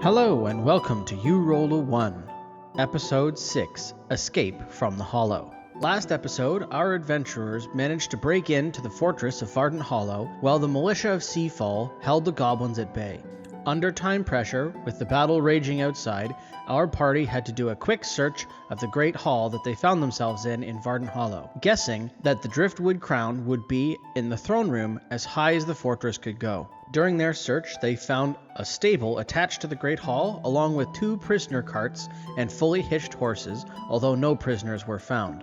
Hello and welcome to You Roll a 1, Episode 6, Escape from the Hollow. Last episode, our adventurers managed to break into the fortress of Vardent Hollow while the militia of Seafall held the goblins at bay. Under time pressure, with the battle raging outside, our party had to do a quick search of the great hall that they found themselves in Vardent Hollow, guessing that the Driftwood Crown would be in the throne room as high as the fortress could go. During their search, they found a stable attached to the Great Hall, along with 2 prisoner carts and fully hitched horses, although no prisoners were found.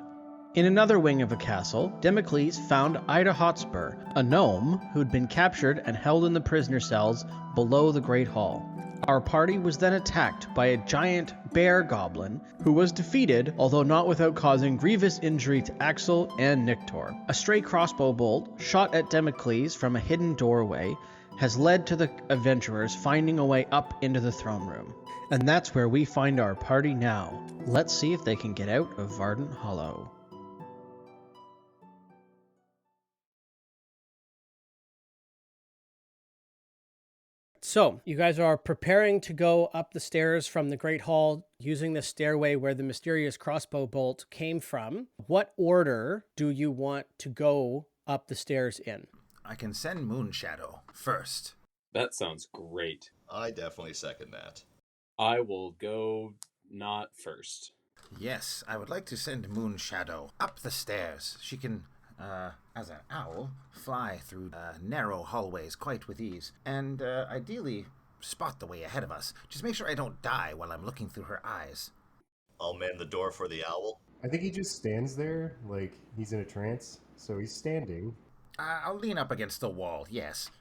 In another wing of the castle, Demeclees found Ida Hotspur, a gnome who'd been captured and held in the prisoner cells below the Great Hall. Our party was then attacked by a giant bear goblin, who was defeated, although not without causing grievous injury to Axel and Nictor. A stray crossbow bolt, shot at Demeclees from a hidden doorway, has led to the adventurers finding a way up into the throne room. And that's where we find our party now. Let's see if they can get out of Vardent Hollow. So, you guys are preparing to go up the stairs from the Great Hall using the stairway where the mysterious crossbow bolt came from. What order do you want to go up the stairs in? I can send Moonshadow first. That sounds great. I definitely second that. I will go not first. Yes, I would like to send Moonshadow up the stairs. She can, as an owl, fly through narrow hallways quite with ease, and ideally spot the way ahead of us. Just make sure I don't die while I'm looking through her eyes. I'll man the door for the owl. I think he just stands there, like he's in a trance, so he's standing. I'll lean up against the wall, yes.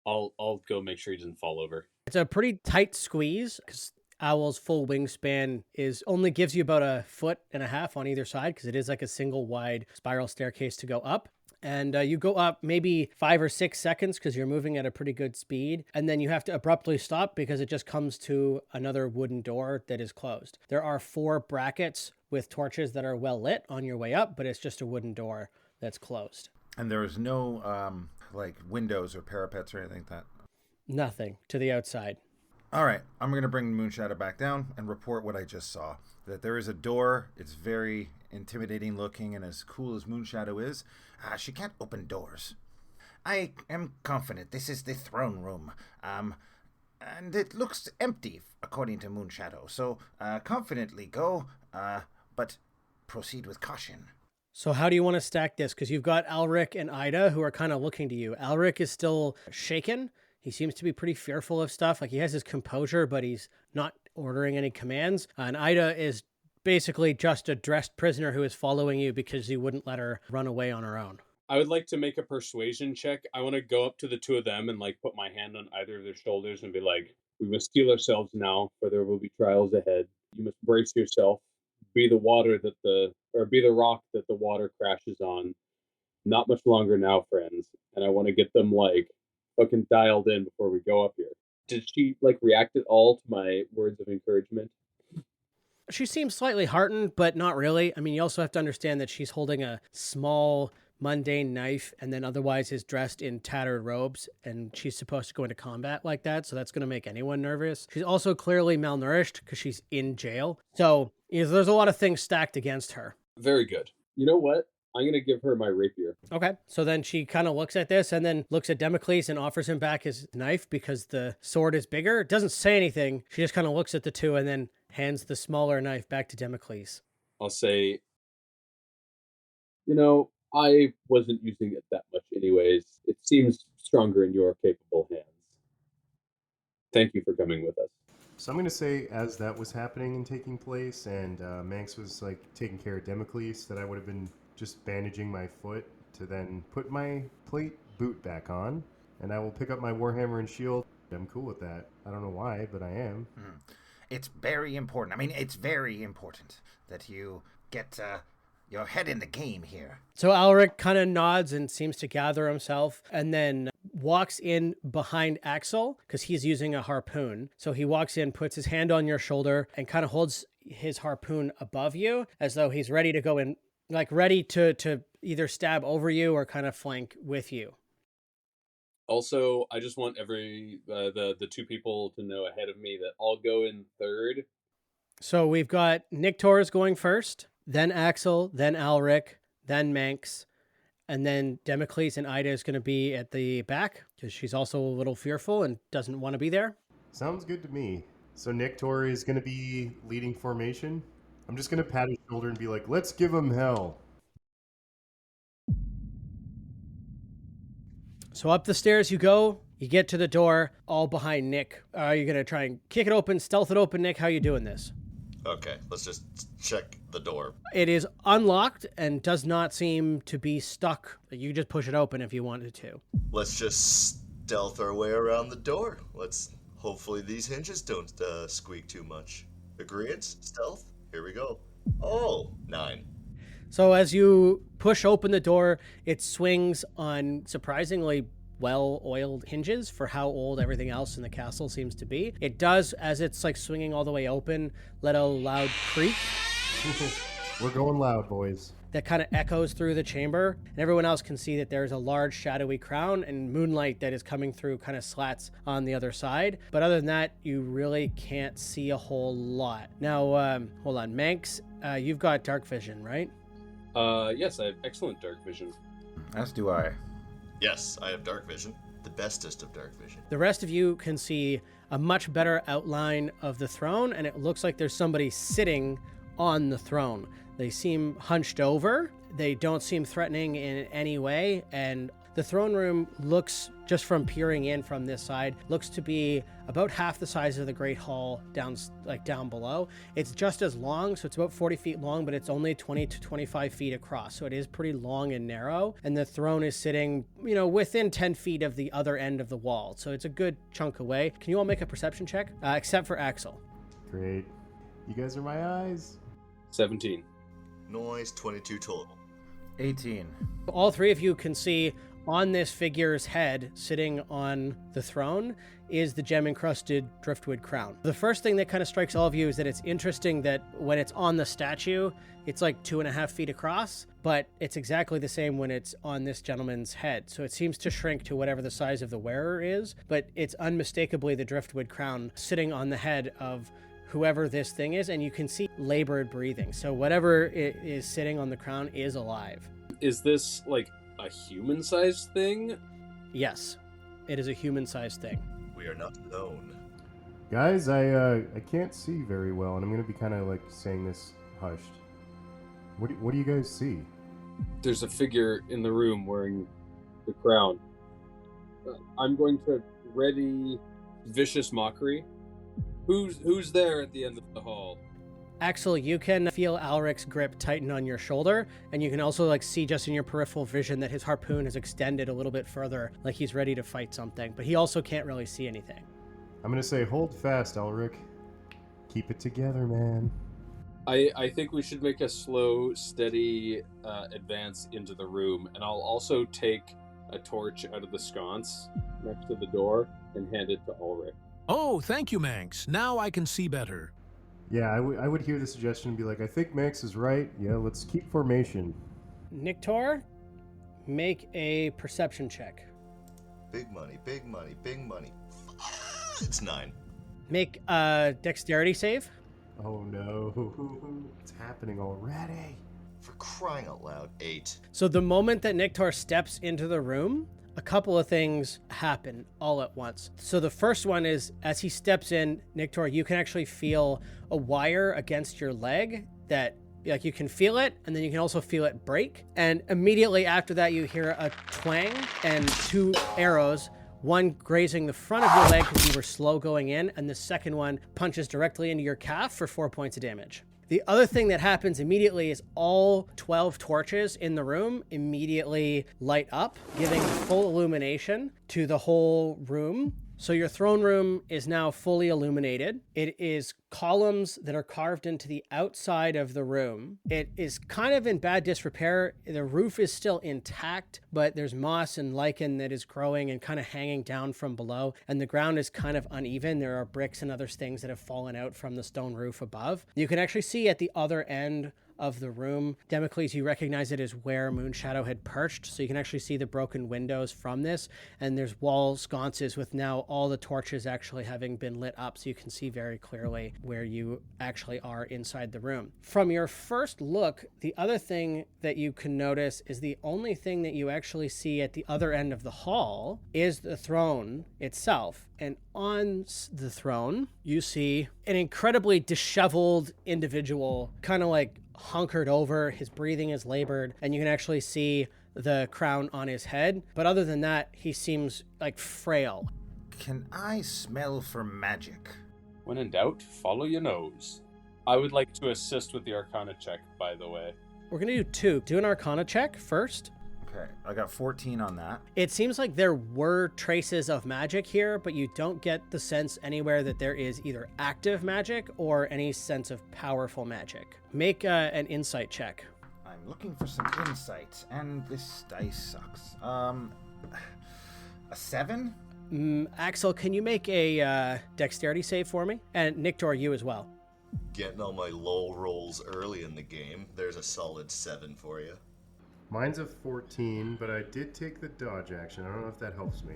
I'll go make sure he doesn't fall over. It's a pretty tight squeeze because Owl's full wingspan only gives you about 1.5 feet on either side because it is like a single wide spiral staircase to go up. And you go up maybe 5 or 6 seconds because you're moving at a pretty good speed. And then you have to abruptly stop because it just comes to another wooden door that is closed. There are 4 brackets with torches that are well lit on your way up, but it's just a wooden door that's closed. And there is no, like, windows or parapets or anything like that? Nothing to the outside. All right, I'm going to bring Moonshadow back down and report what I just saw. That there is a door. It's very intimidating looking, and as cool as Moonshadow is, she can't open doors. I am confident this is the throne room, and it looks empty, according to Moonshadow. So, confidently go, but proceed with caution. So how do you want to stack this? Because you've got Alric and Ida who are kind of looking to you. Alric is still shaken. He seems to be pretty fearful of stuff. Like he has his composure, but he's not ordering any commands. And Ida is basically just a dressed prisoner who is following you because you wouldn't let her run away on her own. I would like to make a persuasion check. I want to go up to the 2 of them and like put my hand on either of their shoulders and be like, we must steel ourselves now, for there will be trials ahead. You must brace yourself. Be the rock that the water crashes on. Not much longer now, friends. And I want to get them like fucking dialed in before we go up here. Did she like react at all to my words of encouragement? She seems slightly heartened, but not really. I mean, you also have to understand that she's holding a small, mundane knife and then otherwise is dressed in tattered robes, and she's supposed to go into combat like that, so that's going to make anyone nervous. She's also clearly malnourished because she's in jail. So there's a lot of things stacked against her. Very good. You know what? I'm going to give her my rapier. Okay. So then she kind of looks at this and then looks at Demeclees and offers him back his knife because the sword is bigger. Doesn't say anything. She just kind of looks at the 2 and then hands the smaller knife back to Demeclees. I'll say, I wasn't using it that much anyways. It seems stronger in your capable hands. Thank you for coming with us. So I'm going to say, as that was happening and taking place, and Manx was like taking care of Demeclees, that I would have been just bandaging my foot to then put my plate boot back on, and I will pick up my warhammer and shield. I'm cool with that. I don't know why, but I am. It's very important. I mean, it's very important that you get your head in the game here. So Alric kind of nods and seems to gather himself and then walks in behind Axel because he's using a harpoon. So he walks in, puts his hand on your shoulder and kind of holds his harpoon above you as though he's ready to go in, like ready to either stab over you or kind of flank with you. Also, I just want the two people to know ahead of me that I'll go in third. So we've got Nick Torres going first, then Axel, then Alric, then Manx, and then Demeclees and Ida is going to be at the back because she's also a little fearful and doesn't want to be there. Sounds good to me. So Nick Torre is going to be leading formation. I'm just going to pat his shoulder and be like, let's give him hell. So up the stairs you go. You get to the door, all behind Nick. Are you going to try and kick it open, stealth it open, Nick? How are you doing this? Okay, let's just check the door. It is unlocked and does not seem to be stuck. You just push it open if you wanted to. Let's just stealth our way around the door. Hopefully these hinges don't squeak too much. Agreed? Stealth? Here we go. Oh, 9. So as you push open the door, it swings on surprisingly well-oiled hinges for how old everything else in the castle seems to be. It does, as it's like swinging all the way open, let a loud creak. We're going loud, boys. That kind of echoes through the chamber, and everyone else can see that there's a large shadowy crown and moonlight that is coming through kind of slats on the other side. But other than that, you really can't see a whole lot. Now, hold on, Manx, you've got dark vision, right? Yes, I have excellent dark vision. As do I. Yes, I have dark vision. The bestest of dark vision. The rest of you can see a much better outline of the throne, and it looks like there's somebody sitting on the throne. They seem hunched over. They don't seem threatening in any way, and the throne room looks, just from peering in from this side, looks to be about half the size of the Great Hall down below. It's just as long, so it's about 40 feet long, but it's only 20 to 25 feet across, so it is pretty long and narrow, and the throne is sitting, within 10 feet of the other end of the wall, so it's a good chunk away. Can you all make a perception check? Except for Axel. Great. You guys are my eyes. 17. Noise, 22 total. 18. All three of you can see on this figure's head, sitting on the throne, is the gem-encrusted Driftwood Crown. The first thing that kind of strikes all of you is that it's interesting that when it's on the statue, it's like 2.5 feet across, but it's exactly the same when it's on this gentleman's head. So it seems to shrink to whatever the size of the wearer is, but it's unmistakably the Driftwood Crown sitting on the head of whoever this thing is, and you can see labored breathing. So whatever it is sitting on the crown is alive. Is this like a human-sized thing? Yes, it is a human-sized thing. We are not alone. Guys, I can't see very well, and I'm going to be kind of like saying this hushed. What do you guys see? There's a figure in the room wearing the crown. I'm going to ready vicious mockery. Who's there at the end of the hall? Axel, you can feel Alric's grip tighten on your shoulder, and you can also see just in your peripheral vision that his harpoon has extended a little bit further, like he's ready to fight something, but he also can't really see anything. I'm going to say, hold fast, Alric. Keep it together, man. I think we should make a slow, steady advance into the room, and I'll also take a torch out of the sconce next to the door and hand it to Ulrich. Oh, thank you, Manx. Now I can see better. Yeah, I would hear the suggestion and be like, I think Max is right. Yeah, let's keep formation. Niktor, make a perception check. Big money, big money, big money. It's 9. Make a dexterity save. Oh no, it's happening already. For crying out loud, 8. So the moment that Niktor steps into the room, a couple of things happen all at once. So the first one is, as he steps in, Niktor, you can actually feel a wire against your leg that, like, you can feel it, and then you can also feel it break. And immediately after that, you hear a twang and 2 arrows, one grazing the front of your leg because you were slow going in, and the second one punches directly into your calf for 4 points of damage. The other thing that happens immediately is all 12 torches in the room immediately light up, giving full illumination to the whole room. So your throne room is now fully illuminated. It is columns that are carved into the outside of the room. It is kind of in bad disrepair. The roof is still intact, but there's moss and lichen that is growing and kind of hanging down from below, and the ground is kind of uneven. There are bricks and other things that have fallen out from the stone roof above. You can actually see at the other end of the room. Demeclees, you recognize it as where Moonshadow had perched, so you can actually see the broken windows from this, and there's wall sconces with now all the torches actually having been lit up, so you can see very clearly where you actually are inside the room. From your first look, the other thing that you can notice is the only thing that you actually see at the other end of the hall is the throne itself. And on the throne, you see an incredibly disheveled individual, kind of like hunkered over. His breathing is labored, and you can actually see the crown on his head. But other than that, he seems like frail. Can I smell for magic? When in doubt, follow your nose. I would like to assist with the Arcana check, by the way. We're going to do 2. Do an Arcana check first. Okay, I got 14 on that. It seems like there were traces of magic here, but you don't get the sense anywhere that there is either active magic or any sense of powerful magic. Make an insight check. I'm looking for some insight, and this dice sucks. A 7? Axel, can you make a dexterity save for me? And Nictor, you as well. Getting all my low rolls early in the game. There's a solid 7 for you. Mine's a 14, but I did take the dodge action. I don't know if that helps me.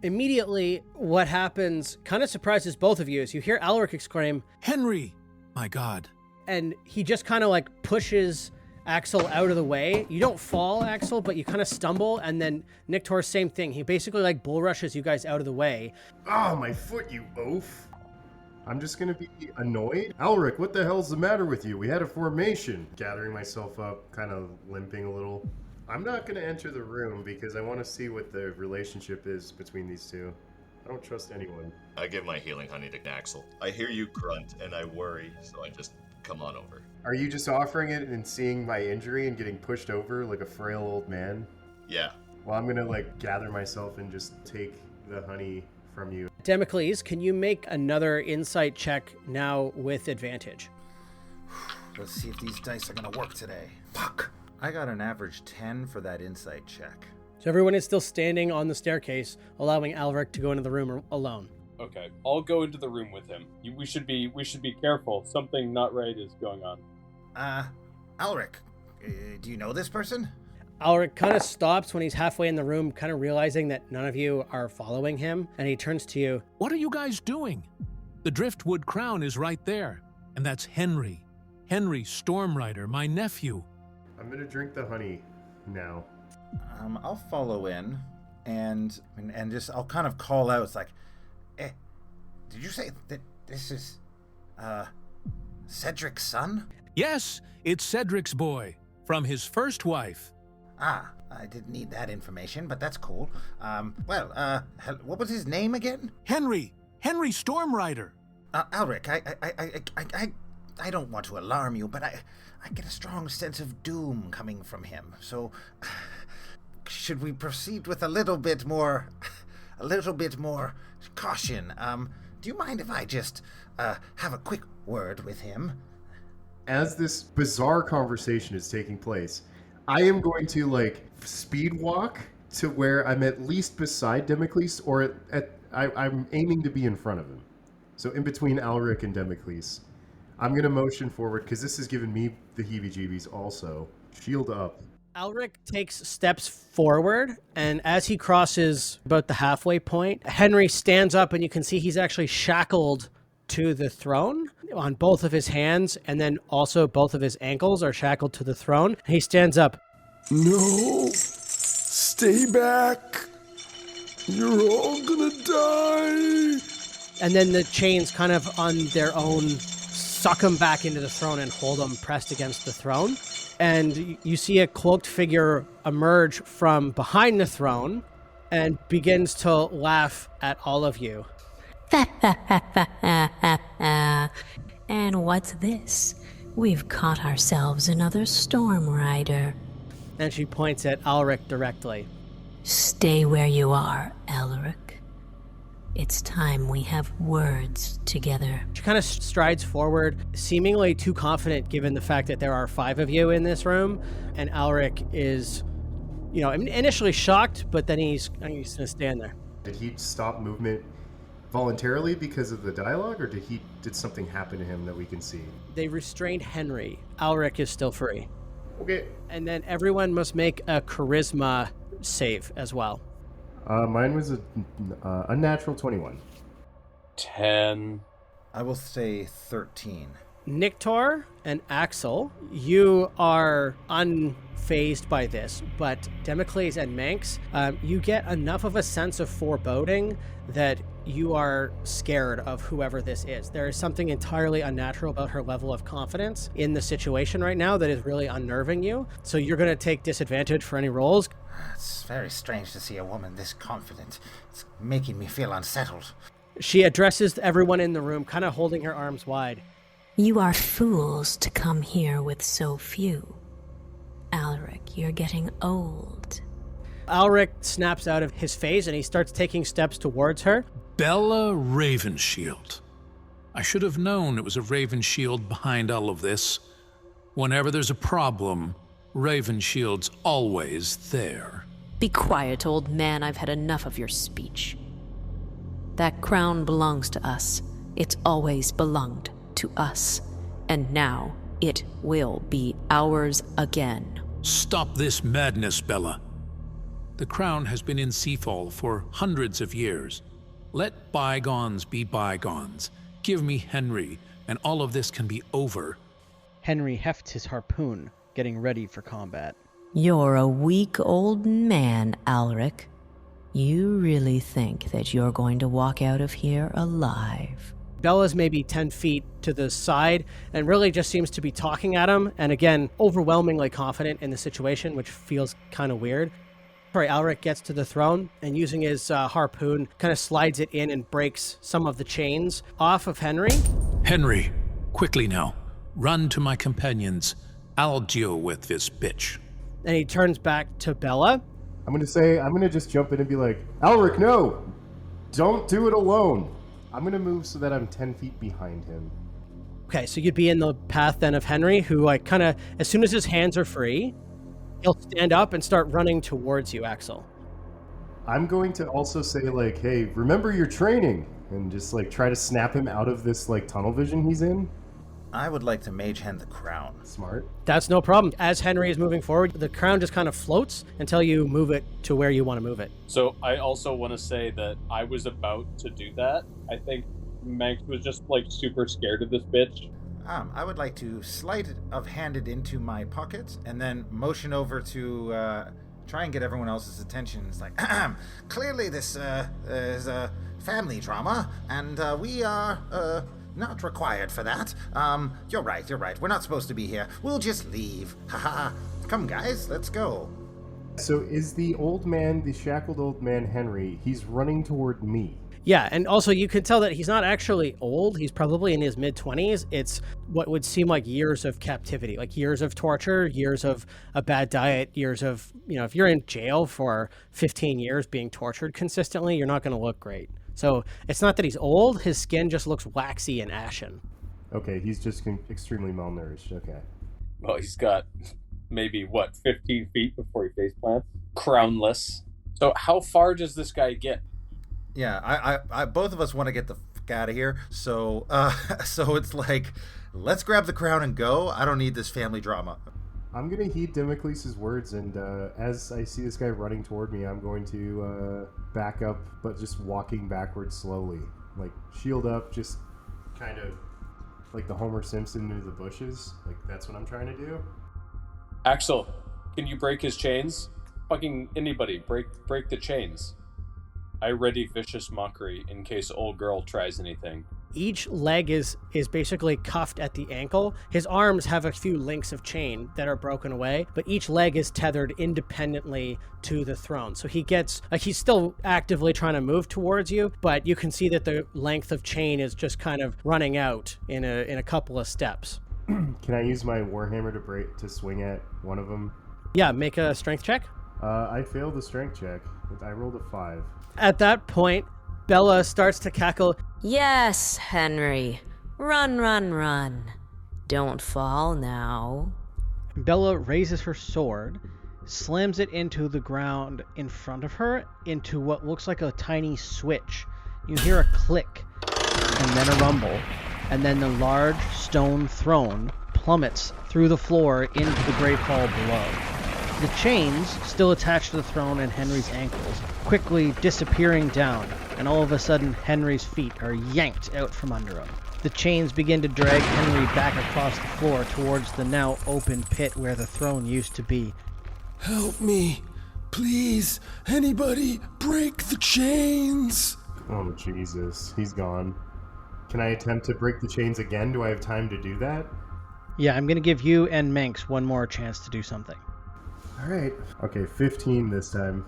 Immediately, what happens kind of surprises both of you as you hear Alaric exclaim, Henry! My God. and he just kind of like pushes Axel out of the way. You don't fall, Axel, but you kind of stumble, and then Nictor, same thing. He basically like bull rushes you guys out of the way. Oh, my foot, you oaf. I'm just gonna be annoyed. Alaric, what the hell's the matter with you? We had a formation. Gathering myself up, kind of limping a little. I'm not gonna enter the room because I want to see what the relationship is between these two. I don't trust anyone. I give my healing honey to Axel. I hear you grunt and I worry, so I just come on over. Are you just offering it and seeing my injury and getting pushed over like a frail old man? Yeah. Well, I'm gonna like gather myself and just take the honey from you. Demeclees, can you make another insight check now with advantage? Let's see if these dice are gonna work today. Fuck! I got an average 10 for that insight check. So everyone is still standing on the staircase, allowing Alaric to go into the room alone. Okay, I'll go into the room with him. We should be careful. Something not right is going on. Alaric, do you know this person? Alaric kind of stops when he's halfway in the room, kind of realizing that none of you are following him, and he turns to you. What are you guys doing? The Driftwood Crown is right there, and that's Henry. Henry Stormrider, my nephew. I'm gonna drink the honey now. I'll follow in, and just I'll kind of call out. It's like, did you say that this is, Cedric's son? Yes, it's Cedric's boy, from his first wife. I didn't need that information, but that's cool. What was his name again? Henry Stormrider. Alaric, I don't want to alarm you, but I get a strong sense of doom coming from him. So, should we proceed with a little bit more caution? Do you mind if I just have a quick word with him? As this bizarre conversation is taking place, I am going to speed walk to where I'm at least beside Demeclees, or I'm aiming to be in front of him. So in between Alaric and Demeclees. I'm going to motion forward because this has given me the heebie-jeebies also. Shield up. Alaric takes steps forward, and as he crosses about the halfway point, Henry stands up, and you can see he's actually shackled to the throne on both of his hands, and then also both of his ankles are shackled to the throne. He stands up. No! Stay back! You're all gonna die! And then the chains kind of on their own suck him back into the throne and hold him pressed against the throne. And you see a cloaked figure emerge from behind the throne and begins to laugh at all of you. And what's this? We've caught ourselves another storm rider. And she points at Alaric directly. Stay where you are, Alaric. It's time we have words together. She kind of strides forward, seemingly too confident given the fact that there are 5 of you in this room. And Alaric is, initially shocked, but then he's going to stand there. Did he stop movement voluntarily because of the dialogue, or did something happen to him that we can see? They restrained Henry. Alric is still free. Okay. And then everyone must make a charisma save as well. Mine was a unnatural 21. 10. I will say 13. Niktor and Axel, you are unfazed by this, but Demeclees and Manx, you get enough of a sense of foreboding that you are scared of whoever this is. There is something entirely unnatural about her level of confidence in the situation right now that is really unnerving you. So you're going to take disadvantage for any rolls. It's very strange to see a woman this confident. It's making me feel unsettled. She addresses everyone in the room, kind of holding her arms wide. You are fools to come here with so few. Alric, you're getting old. Alric snaps out of his phase and he starts taking steps towards her. Bella Ravenshield. I should have known it was a Ravenshield behind all of this. Whenever there's a problem, Ravenshield's always there. Be quiet, old man. I've had enough of your speech. That crown belongs to us. It's always belonged to us. And now it will be ours again. Stop this madness, Bella. The crown has been in Seafall for hundreds of years. Let bygones be bygones. Give me Henry, and all of this can be over. Henry hefts his harpoon, getting ready for combat. You're a weak old man, Alric. You really think that you're going to walk out of here alive? Bella's maybe 10 feet to the side and really just seems to be talking at him. And again, overwhelmingly confident in the situation, which feels kind of weird. Alric gets to the throne and using his harpoon, kind of slides it in and breaks some of the chains off of Henry. Henry, quickly now. Run to my companions. I'll deal with this bitch. And he turns back to Bella. I'm going to just jump in and be like, Alric, no! Don't do it alone! I'm going to move so that I'm 10 feet behind him. Okay, so you'd be in the path then of Henry, who like kind of, as soon as his hands are free, he'll stand up and start running towards you, Axel. I'm going to also say like, hey, remember your training, and just like try to snap him out of this like tunnel vision he's in. I would like to mage hand the crown. Smart. That's no problem. As Henry is moving forward, the crown just kind of floats until you move it to where you want to move it. So I also want to say that I was about to do that. I think Manx was just like super scared of this bitch. I would like to sleight of hand it into my pocket and then motion over to try and get everyone else's attention. It's like, clearly this is a family drama, and we are not required for that. You're right. We're not supposed to be here. We'll just leave. Haha. Come, guys, let's go. So is the old man, the shackled old man Henry, he's running toward me? Yeah, and also you can tell that he's not actually old. He's probably in his mid-20s. It's what would seem like years of captivity, like years of torture, years of a bad diet, years of, if you're in jail for 15 years being tortured consistently, you're not going to look great. So it's not that he's old. His skin just looks waxy and ashen. Okay, he's just extremely malnourished. Okay. Well, he's got maybe, 15 feet before he face plants? Crownless. So how far does this guy get? Yeah, I both of us want to get the fuck out of here. So, so it's like, let's grab the crown and go. I don't need this family drama. I'm going to heed Demeclees' words, and as I see this guy running toward me, I'm going to back up, but just walking backwards slowly. Like, shield up, just kind of like the Homer Simpson into the bushes. Like, that's what I'm trying to do. Axel, can you break his chains? Fucking anybody, break the chains. I ready vicious mockery in case old girl tries anything. Each leg is basically cuffed at the ankle. His arms have a few links of chain that are broken away, but each leg is tethered independently to the throne. So he gets, he's still actively trying to move towards you, but you can see that the length of chain is just kind of running out in a couple of steps. Can I use my Warhammer to swing at one of them? Yeah, make a strength check. I failed the strength check. I rolled a 5. At that point, Bella starts to cackle. Yes, Henry. Run, run, run. Don't fall now. Bella raises her sword, slams it into the ground in front of her, into what looks like a tiny switch, You hear a click, and then a rumble, and then the large stone throne plummets through the floor into the great hall below. The chains, still attached to the throne and Henry's ankles, quickly disappearing down, and all of a sudden Henry's feet are yanked out from under him. The chains begin to drag Henry back across the floor towards the now open pit where the throne used to be. Help me. Please, anybody, break the chains. Oh, Jesus. He's gone. Can I attempt to break the chains again? Do I have time to do that? Yeah, I'm going to give you and Manx one more chance to do something. All right. Okay, 15 this time.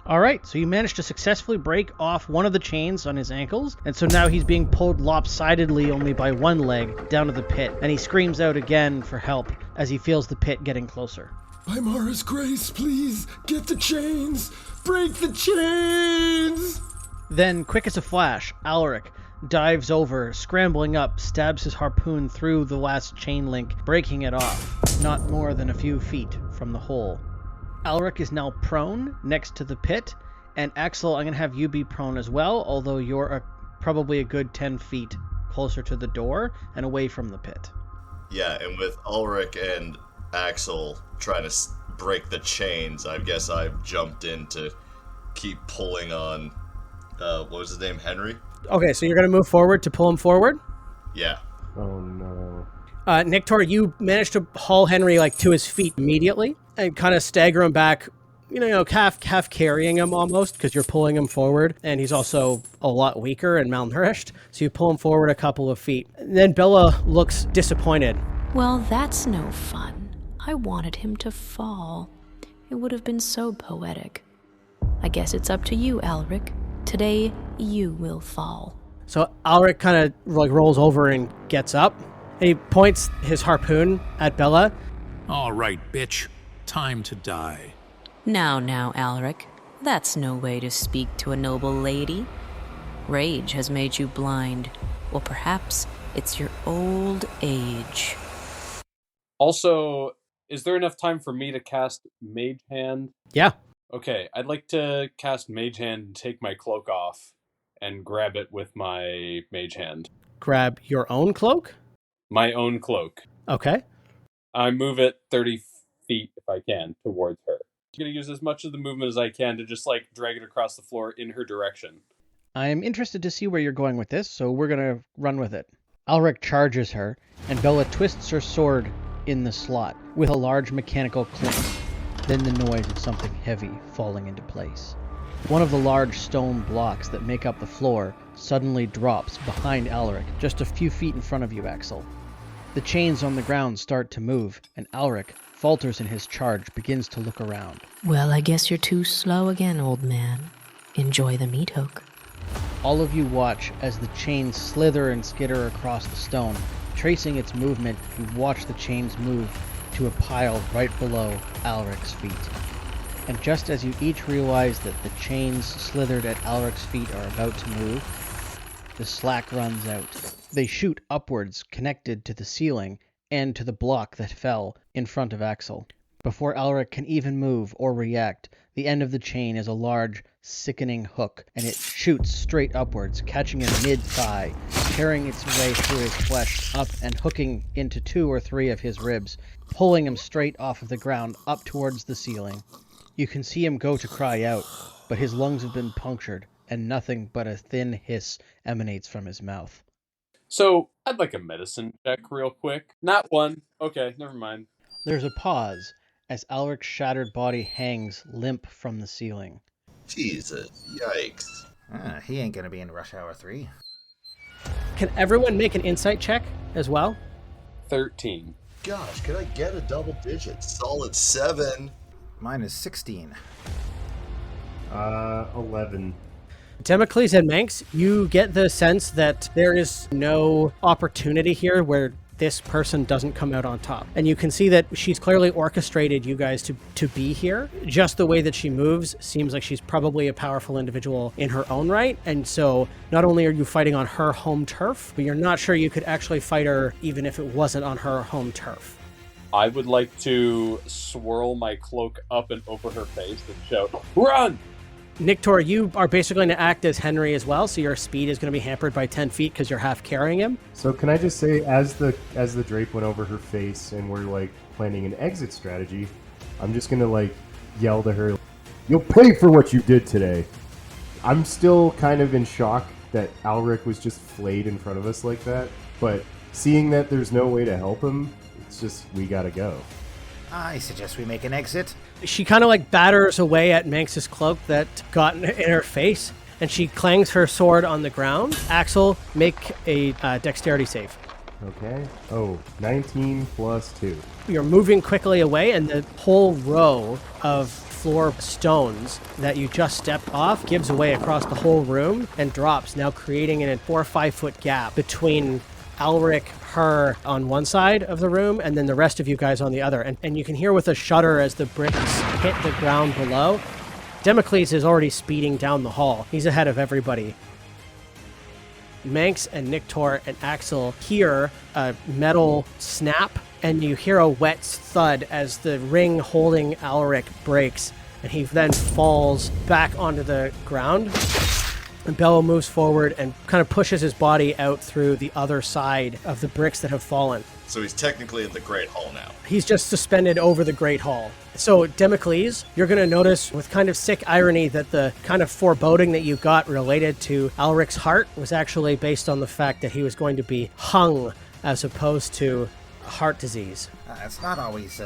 All right, so you managed to successfully break off one of the chains on his ankles, and so now he's being pulled lopsidedly only by one leg down to the pit, and he screams out again for help as he feels the pit getting closer. By Mara's grace, please, get the chains! Break the chains! Then, quick as a flash, Alaric dives over, scrambling up, stabs his harpoon through the last chain link, breaking it off, not more than a few feet from the hole. Alaric is now prone next to the pit, and Axel, I'm going to have you be prone as well, although you're probably a good 10 feet closer to the door and away from the pit. Yeah, and with Ulrich and Axel trying to break the chains, I guess I've jumped in to keep pulling on, what was his name, Henry? Okay, so you're going to move forward to pull him forward? Yeah. Oh, no. Nictor, you managed to haul Henry to his feet immediately and kind of stagger him back, half carrying him almost because you're pulling him forward, and he's also a lot weaker and malnourished, so you pull him forward a couple of feet. And then Bella looks disappointed. Well, that's no fun. I wanted him to fall. It would have been so poetic. I guess it's up to you, Alric. Today, you will fall. So Alric kind of rolls over and gets up. And he points his harpoon at Bella. All right, bitch. Time to die. Now, Alric. That's no way to speak to a noble lady. Rage has made you blind. Or perhaps it's your old age. Also, is there enough time for me to cast Mage Hand? Yeah. Okay, I'd like to cast Mage Hand and take my cloak off and grab it with my Mage Hand. Grab your own cloak? My own cloak. Okay. I move it 30 feet, if I can, towards her. I'm going to use as much of the movement as I can to just, drag it across the floor in her direction. I'm interested to see where you're going with this, so we're going to run with it. Alaric charges her, and Bella twists her sword in the slot with a large mechanical clink. Then the noise of something heavy falling into place. One of the large stone blocks that make up the floor suddenly drops behind Alaric, just a few feet in front of you, Axel. The chains on the ground start to move, and Alaric falters in his charge, begins to look around. Well, I guess you're too slow again, old man. Enjoy the meat hook. All of you watch as the chains slither and skitter across the stone. Tracing its movement, you watch the chains move to a pile right below Alaric's feet. And just as you each realize that the chains slithered at Alaric's feet are about to move, the slack runs out. They shoot upwards, connected to the ceiling and to the block that fell in front of Axel. Before Alaric can even move or react, the end of the chain is a large, sickening hook, and it shoots straight upwards, catching him mid-thigh, tearing its way through his flesh up and hooking into 2 or 3 of his ribs, pulling him straight off of the ground up towards the ceiling. You can see him go to cry out, but his lungs have been punctured, and nothing but a thin hiss emanates from his mouth. So, I'd like a medicine check real quick. Not one. Okay, never mind. There's a pause as Alaric's shattered body hangs limp from the ceiling. Jesus, yikes. He ain't gonna be in Rush Hour 3. Can everyone make an insight check as well? 13. Gosh, could I get a double digit? Solid 7. Mine is 16. 11. Demeclees and Manx, you get the sense that there is no opportunity here where this person doesn't come out on top. And you can see that she's clearly orchestrated you guys to be here. Just the way that she moves seems like she's probably a powerful individual in her own right. And so not only are you fighting on her home turf, but you're not sure you could actually fight her even if it wasn't on her home turf. I would like to swirl my cloak up and over her face and shout, "Run!" Nictor, you are basically going to act as Henry as well, so your speed is going to be hampered by 10 feet because you're half carrying him. So can I just say, as the drape went over her face and we're like planning an exit strategy, I'm just gonna like yell to her, "You'll pay for what you did today." I'm still kind of in shock that Alric was just flayed in front of us like that, but seeing that there's no way to help him, it's just, we gotta go. I suggest we make an exit. She kind of like batters away at Manx's cloak that got in her face, and she clangs her sword on the ground. Axel, make a dexterity save. Okay. Oh, 19 plus 2. You're moving quickly away, and the whole row of floor stones that you just stepped off gives away across the whole room and drops, now creating a 4 or 5 foot gap between Alric, her on one side of the room, and then the rest of you guys on the other. And you can hear with a shudder as the bricks hit the ground below. Demeclees is already speeding down the hall. He's ahead of everybody. Manx and Nictor and Axel hear a metal snap, and you hear a wet thud as the ring holding Alric breaks, and he then falls back onto the ground. And Bello moves forward and kind of pushes his body out through the other side of the bricks that have fallen. So he's technically in the Great Hall now. He's just suspended over the Great Hall. So, Demeclees, you're going to notice with kind of sick irony that the kind of foreboding that you got related to Alric's heart was actually based on the fact that he was going to be hung as opposed to heart disease. It's not always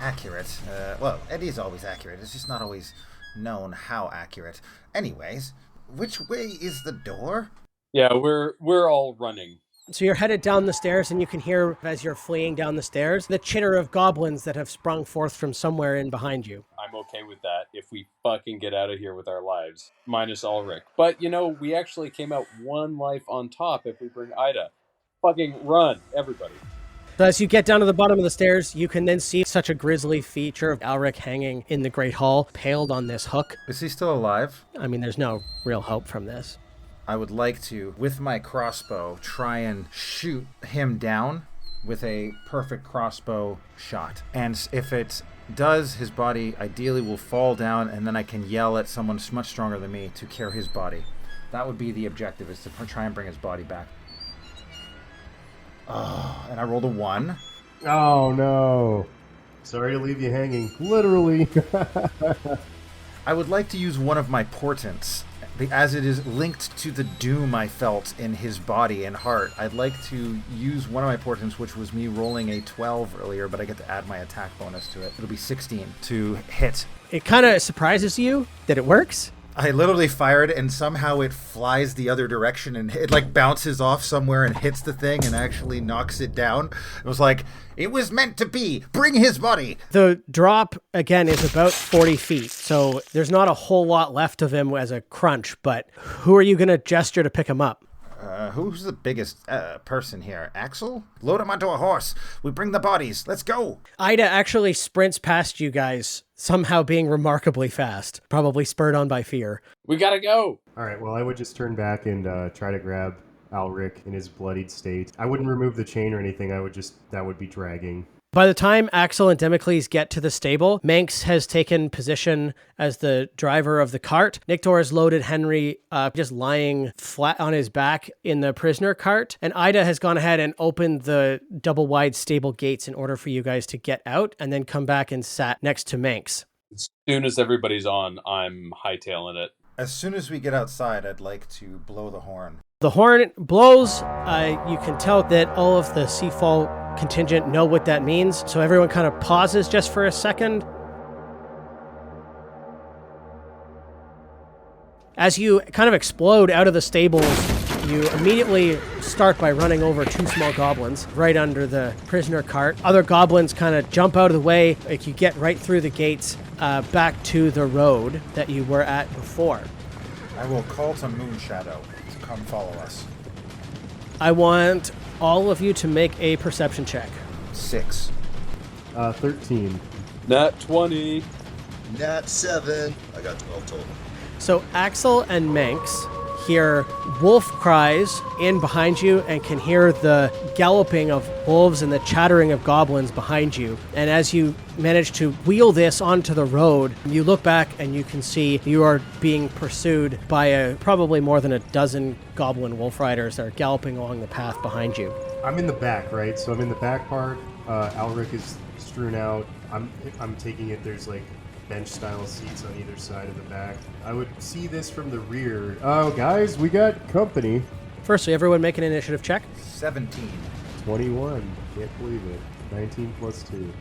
accurate. Well, it is always accurate. It's just not always known how accurate. Anyways, which way is the door? Yeah, we're all running. So you're headed down the stairs, and you can hear, as you're fleeing down the stairs, the chitter of goblins that have sprung forth from somewhere in behind you. I'm okay with that if we fucking get out of here with our lives. Minus Ulrich. But, we actually came out one life on top if we bring Ida. Fucking run, everybody. So as you get down to the bottom of the stairs, you can then see such a grisly feature of Alric hanging in the Great Hall, paled on this hook. Is he still alive? I mean, there's no real hope from this. I would like to, with my crossbow, try and shoot him down with a perfect crossbow shot. And if it does, his body ideally will fall down, and then I can yell at someone much stronger than me to carry his body. That would be the objective, is to try and bring his body back. Oh, and I rolled a 1. Oh, no. Sorry to leave you hanging. Literally. I would like to use one of my portents, as it is linked to the doom I felt in his body and heart. I'd like to use one of my portents, which was me rolling a 12 earlier, but I get to add my attack bonus to it. It'll be 16 to hit. It kind of surprises you that it works. I literally fired, and somehow it flies the other direction, and it like bounces off somewhere and hits the thing and actually knocks it down. It was like, it was meant to be. Bring his body. The drop, again, is about 40 feet, so there's not a whole lot left of him as a crunch, but who are you going to gesture to pick him up? Who's the biggest person here? Axel? Load him onto a horse. We bring the bodies. Let's go. Ida actually sprints past you guys, somehow being remarkably fast, probably spurred on by fear. We gotta go. All right, well, I would just turn back and try to grab Alric in his bloodied state. I wouldn't remove the chain or anything. That would be dragging. By the time Axel and Demeclees get to the stable, Manx has taken position as the driver of the cart. Nictor has loaded Henry just lying flat on his back in the prisoner cart. And Ida has gone ahead and opened the double-wide stable gates in order for you guys to get out and then come back and sat next to Manx. As soon as everybody's on, I'm hightailing it. As soon as we get outside, I'd like to blow the horn. The horn blows. You can tell that all of the Seafall contingent know what that means, so everyone kind of pauses just for a second. As you kind of explode out of the stables, you immediately start by running over 2 small goblins right under the prisoner cart. Other goblins kind of jump out of the way. Like, you get right through the gates back to the road that you were at before. I will call to Moonshadow to come follow us. I want all of you to make a perception check. 6. 13. Nat 20. Nat 7. I got 12 total. So Axel and Manx hear wolf cries in behind you and can hear the galloping of wolves and the chattering of goblins behind you. And as you manage to wheel this onto the road, you look back and you can see you are being pursued by probably more than a dozen goblin wolf riders that are galloping along the path behind you. I'm in the back, right? So I'm in the back part. Alric is strewn out. I'm taking it. There's like bench-style seats on either side of the back. I would see this from the rear. Oh, guys, we got company. Firstly, everyone make an initiative check. 17. 21. Can't believe it. 19 plus 2.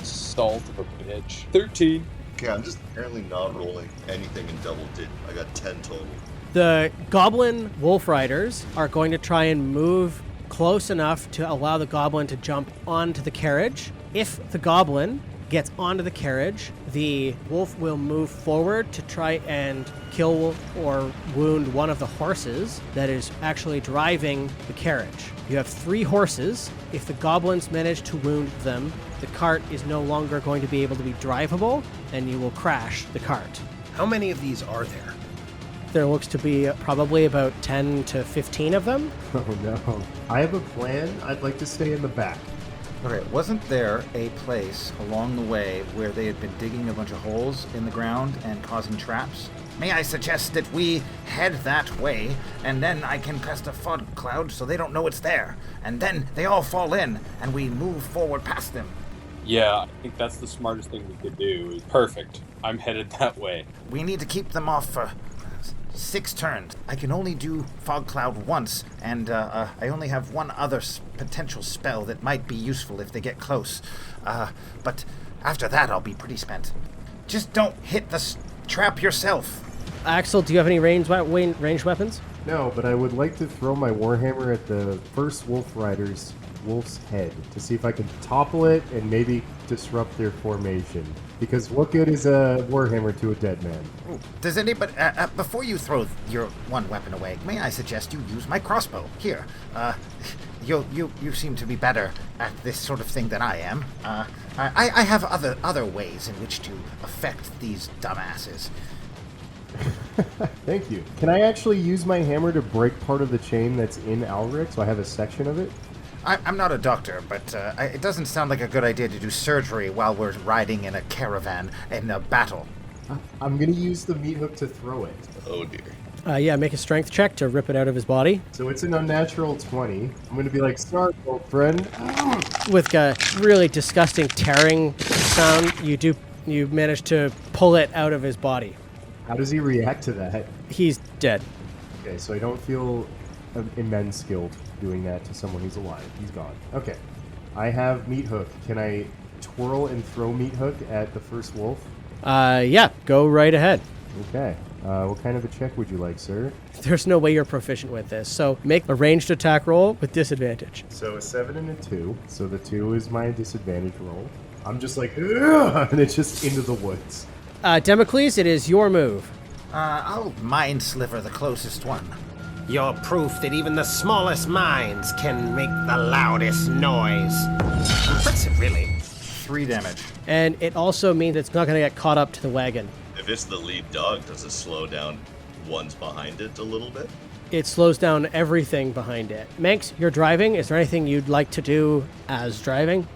Salt of a bitch. 13. Okay, I'm just apparently not rolling anything in double digit. I got 10 total. The goblin wolf riders are going to try and move close enough to allow the goblin to jump onto the carriage. If the goblin gets onto the carriage, the wolf will move forward to try and kill or wound one of the horses that is actually driving the carriage. You have 3 horses. If the goblins manage to wound them, the cart is no longer going to be able to be drivable, and you will crash the cart. How many of these are there? There looks to be probably about 10 to 15 of them. Oh no. I have a plan. I'd like to stay in the back. Okay, wasn't there a place along the way where they had been digging a bunch of holes in the ground and causing traps? May I suggest that we head that way, and then I can cast a fog cloud so they don't know it's there, and then they all fall in, and we move forward past them. Yeah, I think that's the smartest thing we could do. Perfect. I'm headed that way. We need to keep them off for 6 turns. I can only do fog cloud once, and I only have one other potential spell that might be useful if they get close. But after that, I'll be pretty spent. Just don't hit the trap yourself. Axel, do you have any ranged weapons? No, but I would like to throw my warhammer at the first wolf's head to see if I can topple it and maybe disrupt their formation. Because what good is a warhammer to a dead man? Ooh, does anybody, before you throw your one weapon away, may I suggest you use my crossbow? Here, you seem to be better at this sort of thing than I am. I have other ways in which to affect these dumbasses. Thank you. Can I actually use my hammer to break part of the chain that's in Alric, so I have a section of it? I'm not a doctor, but it doesn't sound like a good idea to do surgery while we're riding in a caravan in a battle. I'm going to use the meat hook to throw it. Oh dear. Yeah, make a strength check to rip it out of his body. So it's an unnatural 20. I'm going to be like, sorry, old friend. With a really disgusting tearing sound, you manage to pull it out of his body. How does he react to that? He's dead. Okay, so I don't feel immense guilt doing that to someone who's alive. He's gone. Okay. I have meat hook. Can I twirl and throw meat hook at the first wolf? Yeah, go right ahead. Okay. What kind of a check would you like, sir? There's no way you're proficient with this, so make a ranged attack roll with disadvantage. So a 7 and a 2. So the 2 is my disadvantage roll. I'm just like, ugh, and it's just into the woods. Demeclees, it is your move. I'll mind sliver the closest one. You're proof that even the smallest minds can make the loudest noise. What's it really? 3 damage. And it also means it's not going to get caught up to the wagon. If it's the lead dog, does it slow down ones behind it a little bit? It slows down everything behind it. Manx, you're driving. Is there anything you'd like to do as driving?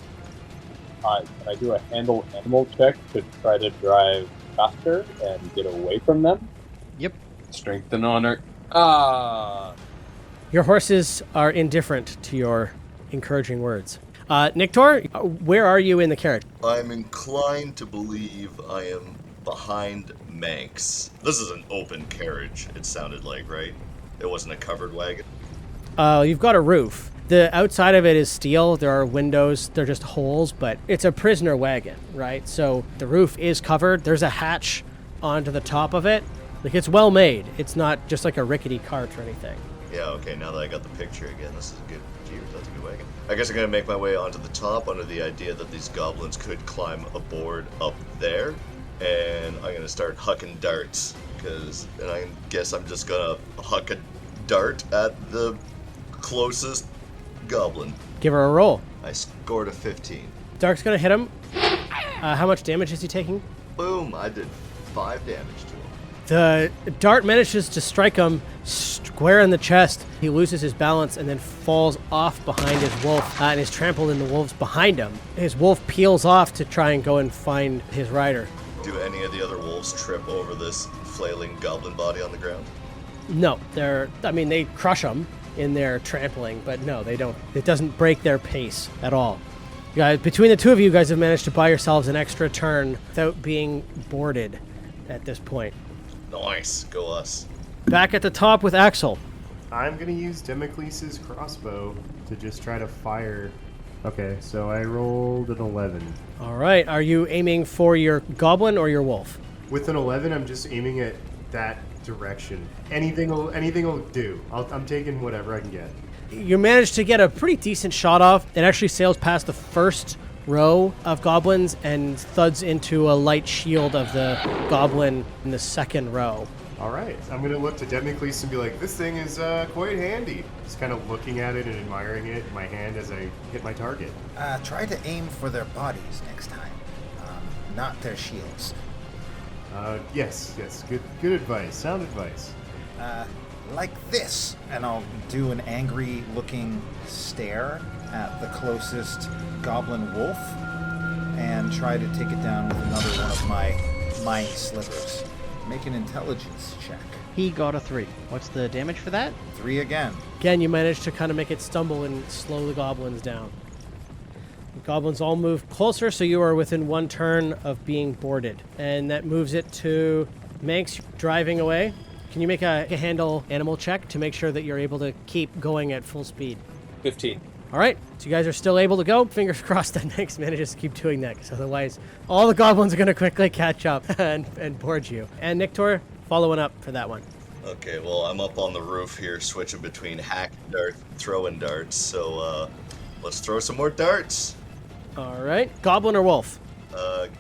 Can I do a handle animal check to try to drive faster and get away from them? Yep. Strength and honor. Your horses are indifferent to your encouraging words. Nictor, where are you in the carriage? I'm inclined to believe I am behind Manx. This is an open carriage, it sounded like, right? It wasn't a covered wagon? You've got a roof. The outside of it is steel. There are windows. They're just holes, but it's a prisoner wagon, right? So the roof is covered. There's a hatch onto the top of it. Like, it's well made. It's not just like a rickety cart or anything. Yeah, okay, now that I got the picture again, this is a good, that's a good wagon. I guess I'm gonna make my way onto the top under the idea that these goblins could climb aboard up there, and I'm gonna start hucking darts, and I guess I'm just gonna huck a dart at the closest goblin. Give her a roll. I scored a 15. Dark's gonna hit him. How much damage is he taking? Boom, I did 5 damage to him. The dart manages to strike him square in the chest. He loses his balance and then falls off behind his wolf and is trampled in the wolves behind him. His wolf peels off to try and go and find his rider. Do any of the other wolves trip over this flailing goblin body on the ground? No, they crush him in their trampling, but no, they don't. It doesn't break their pace at all. You guys, between the two of you guys have managed to buy yourselves an extra turn without being boarded at this point. Nice, go us. Back at the top with Axel. I'm going to use Demeclees' crossbow to just try to fire. Okay, so I rolled an 11. All right, are you aiming for your goblin or your wolf? With an 11, I'm just aiming at that direction. Anything will do. I'm taking whatever I can get. You managed to get a pretty decent shot off. It actually sails past the first row of goblins and thuds into a light shield of the goblin in the second row. All right, I'm going to look to Demeclees and be like, this thing is quite handy. Just kind of looking at it and admiring it in my hand as I hit my target. Try to aim for their bodies next time, not their shields. Yes, good advice, sound advice. Like this. And I'll do an angry looking stare at the closest goblin wolf and try to take it down with another one of my mind slivers. Make an intelligence check. He got a 3. What's the damage for that? 3 again. Again, you managed to kind of make it stumble and slow the goblins down. The goblins all move closer, so you are within one turn of being boarded. And that moves it to Manx driving away. Can you make a handle animal check to make sure that you're able to keep going at full speed? 15. All right, so you guys are still able to go. Fingers crossed that Manx manages to keep doing that, because otherwise all the goblins are going to quickly catch up and board you. And Nictor, following up for that one. Okay, well, I'm up on the roof here, switching between hack and dart, throwing darts, so let's throw some more darts. All right, goblin or wolf?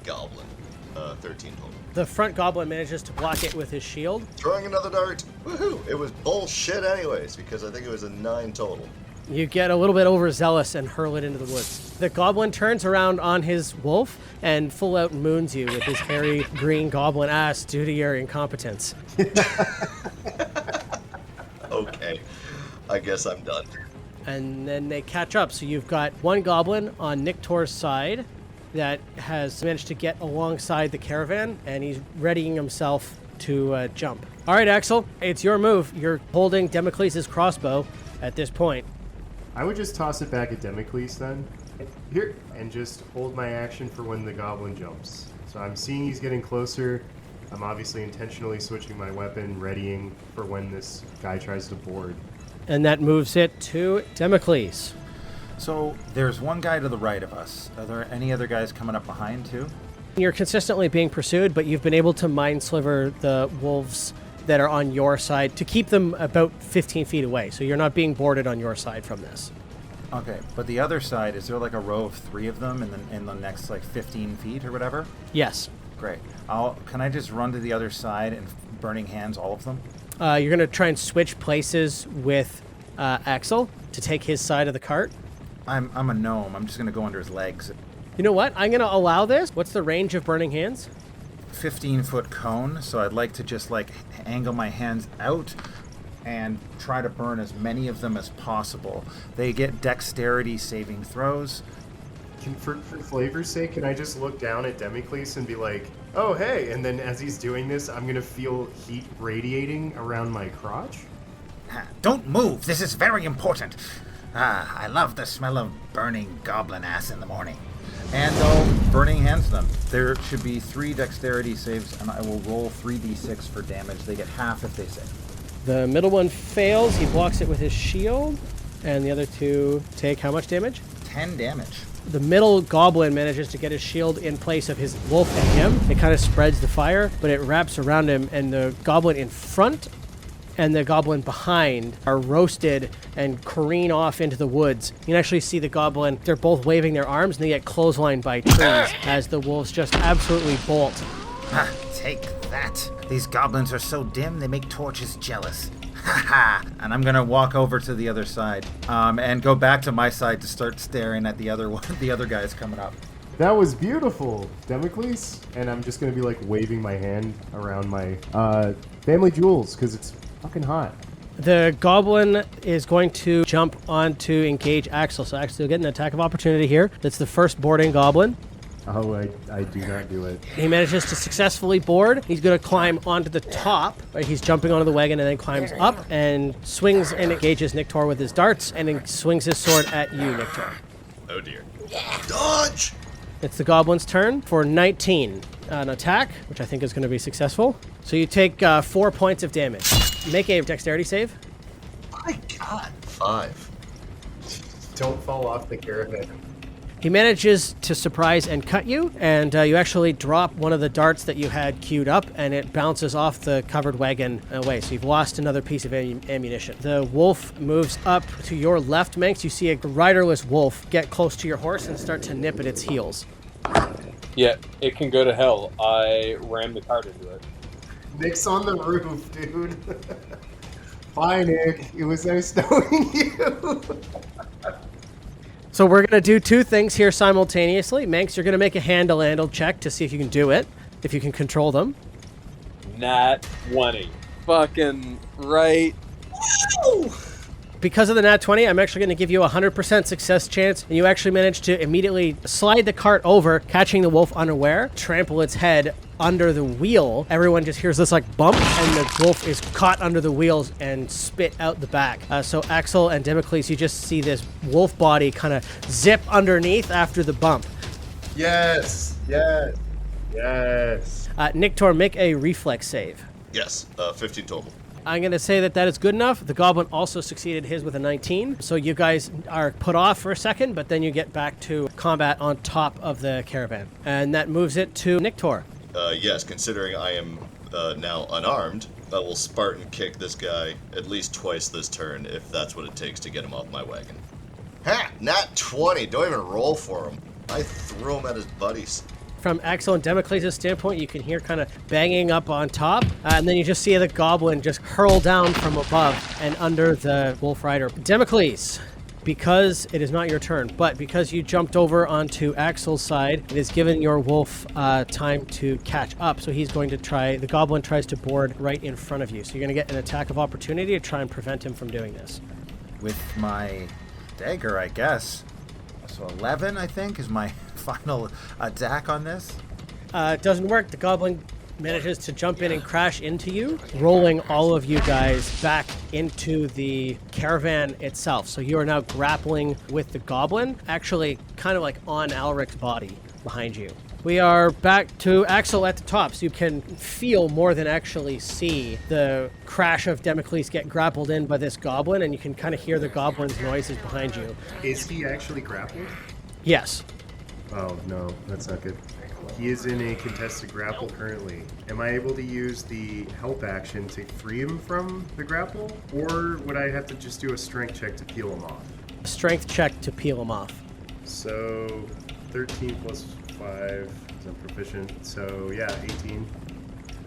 Goblin. 13 total. The front goblin manages to block it with his shield. Throwing another dart. Woohoo! It was bullshit anyways, because I think it was a 9 total. You get a little bit overzealous and hurl it into the woods. The goblin turns around on his wolf and full out moons you with his hairy green goblin ass due to your incompetence. Okay, I guess I'm done. And then they catch up. So you've got one goblin on Nictor's side that has managed to get alongside the caravan, and he's readying himself to jump. All right, Axel, it's your move. You're holding Demeclees' crossbow at this point. I would just toss it back at Demeclees then. Here, and just hold my action for when the goblin jumps. So I'm seeing he's getting closer. I'm obviously intentionally switching my weapon, readying for when this guy tries to board. And that moves it to Demeclees. So there's one guy to the right of us. Are there any other guys coming up behind too? You're consistently being pursued, but you've been able to mind sliver the wolves that are on your side to keep them about 15 feet away. So you're not being boarded on your side from this. Okay, but the other side, is there like a row of 3 of them in the next like 15 feet or whatever? Yes. Great. Can I just run to the other side and burning hands all of them? You're going to try and switch places with Axel to take his side of the cart. I'm a gnome. I'm just going to go under his legs. You know what? I'm going to allow this. What's the range of burning hands? 15-foot cone, so I'd like to just like angle my hands out and try to burn as many of them as possible. They get dexterity saving throws. For flavor's sake, can I just look down at Demeclees and be like, oh, hey, and then as he's doing this, I'm going to feel heat radiating around my crotch? Don't move. This is very important. I love the smell of burning goblin ass in the morning. And I'll burning hands them. There should be 3 dexterity saves, and I will roll 3d6 for damage. They get half if they save. The middle one fails. He blocks it with his shield. And the other 2 take how much damage? 10 damage. The middle goblin manages to get his shield in place of his wolf and him. It kind of spreads the fire, but it wraps around him, and the goblin in front and the goblin behind are roasted and careen off into the woods. You can actually see the goblin, they're both waving their arms, and they get clotheslined by trees as the wolves just absolutely bolt. Take that. These goblins are so dim, they make torches jealous. Ha ha! And I'm gonna walk over to the other side, and go back to my side to start staring at the other guys coming up. That was beautiful, Demeclees. And I'm just going to be like waving my hand around my family jewels because it's fucking hot. The goblin is going to jump on to engage Axel. So Axel, you'll get an attack of opportunity here. That's the first boarding goblin. Oh, I do not do it. He manages to successfully board. He's going to climb onto the top. Right? He's jumping onto the wagon and then climbs up and swings and engages Nictor with his darts and then swings his sword at you, Nictor. Oh dear. Dodge! It's the goblin's turn for 19. An attack, which I think is going to be successful. So you take 4 points of damage. Make a dexterity save. My God. 5. Don't fall off the caravan. He manages to surprise and cut you, and you actually drop one of the darts that you had queued up, and it bounces off the covered wagon away. So you've lost another piece of ammunition. The wolf moves up to your left, Manx. You see a riderless wolf get close to your horse and start to nip at its heels. Yeah, it can go to hell. I rammed the cart into it. Nick's on the roof, dude. Bye, Nick. It was nice knowing you. So we're going to do two things here simultaneously. Manx, you're going to make a handle check to see if you can do it, if you can control them. Nat 20. Fucking right. Because of the nat 20, I'm actually going to give you a 100% success chance, and you actually manage to immediately slide the cart over, catching the wolf unaware, trample its head under the wheel. Everyone just hears this like bump, and the wolf is caught under the wheels and spit out the back. So Axel and Demeclees, you just see this wolf body kind of zip underneath after the bump. Yes. Nictor, make a reflex save. Yes, 15 total. I'm going to say that is good enough. The goblin also succeeded his with a 19. So you guys are put off for a second, but then you get back to combat on top of the caravan. And that moves it to Nictor. Yes, considering I am now unarmed, I will Spartan kick this guy at least twice this turn if that's what it takes to get him off my wagon. Ha! Nat 20! Don't even roll for him. I threw him at his buddies. From Axel and Demeclees' standpoint, you can hear kind of banging up on top, and then you just see the goblin just hurl down from above and under the wolf rider. Demeclees, because it is not your turn, but because you jumped over onto Axel's side, it has given your wolf time to catch up. So he's going to the goblin tries to board right in front of you. So you're going to get an attack of opportunity to try and prevent him from doing this. With my dagger, I guess. So 11, I think, is my final attack on this. It doesn't work. The goblin manages to jump in and crash into you, rolling all of you guys back into the caravan itself. So you are now grappling with the goblin, actually kind of like on Alric's body behind you. We are back to Axel at the top, so you can feel more than actually see the crash of Demeclees get grappled in by this goblin, and you can kind of hear the goblin's noises behind you. Is he actually grappled? Yes. Oh, no, that's not good. He is in a contested grapple currently. Am I able to use the help action to free him from the grapple? Or would I have to just do a strength check to peel him off? Strength check to peel him off. So, 13 plus 5, because I'm proficient. So, yeah, 18.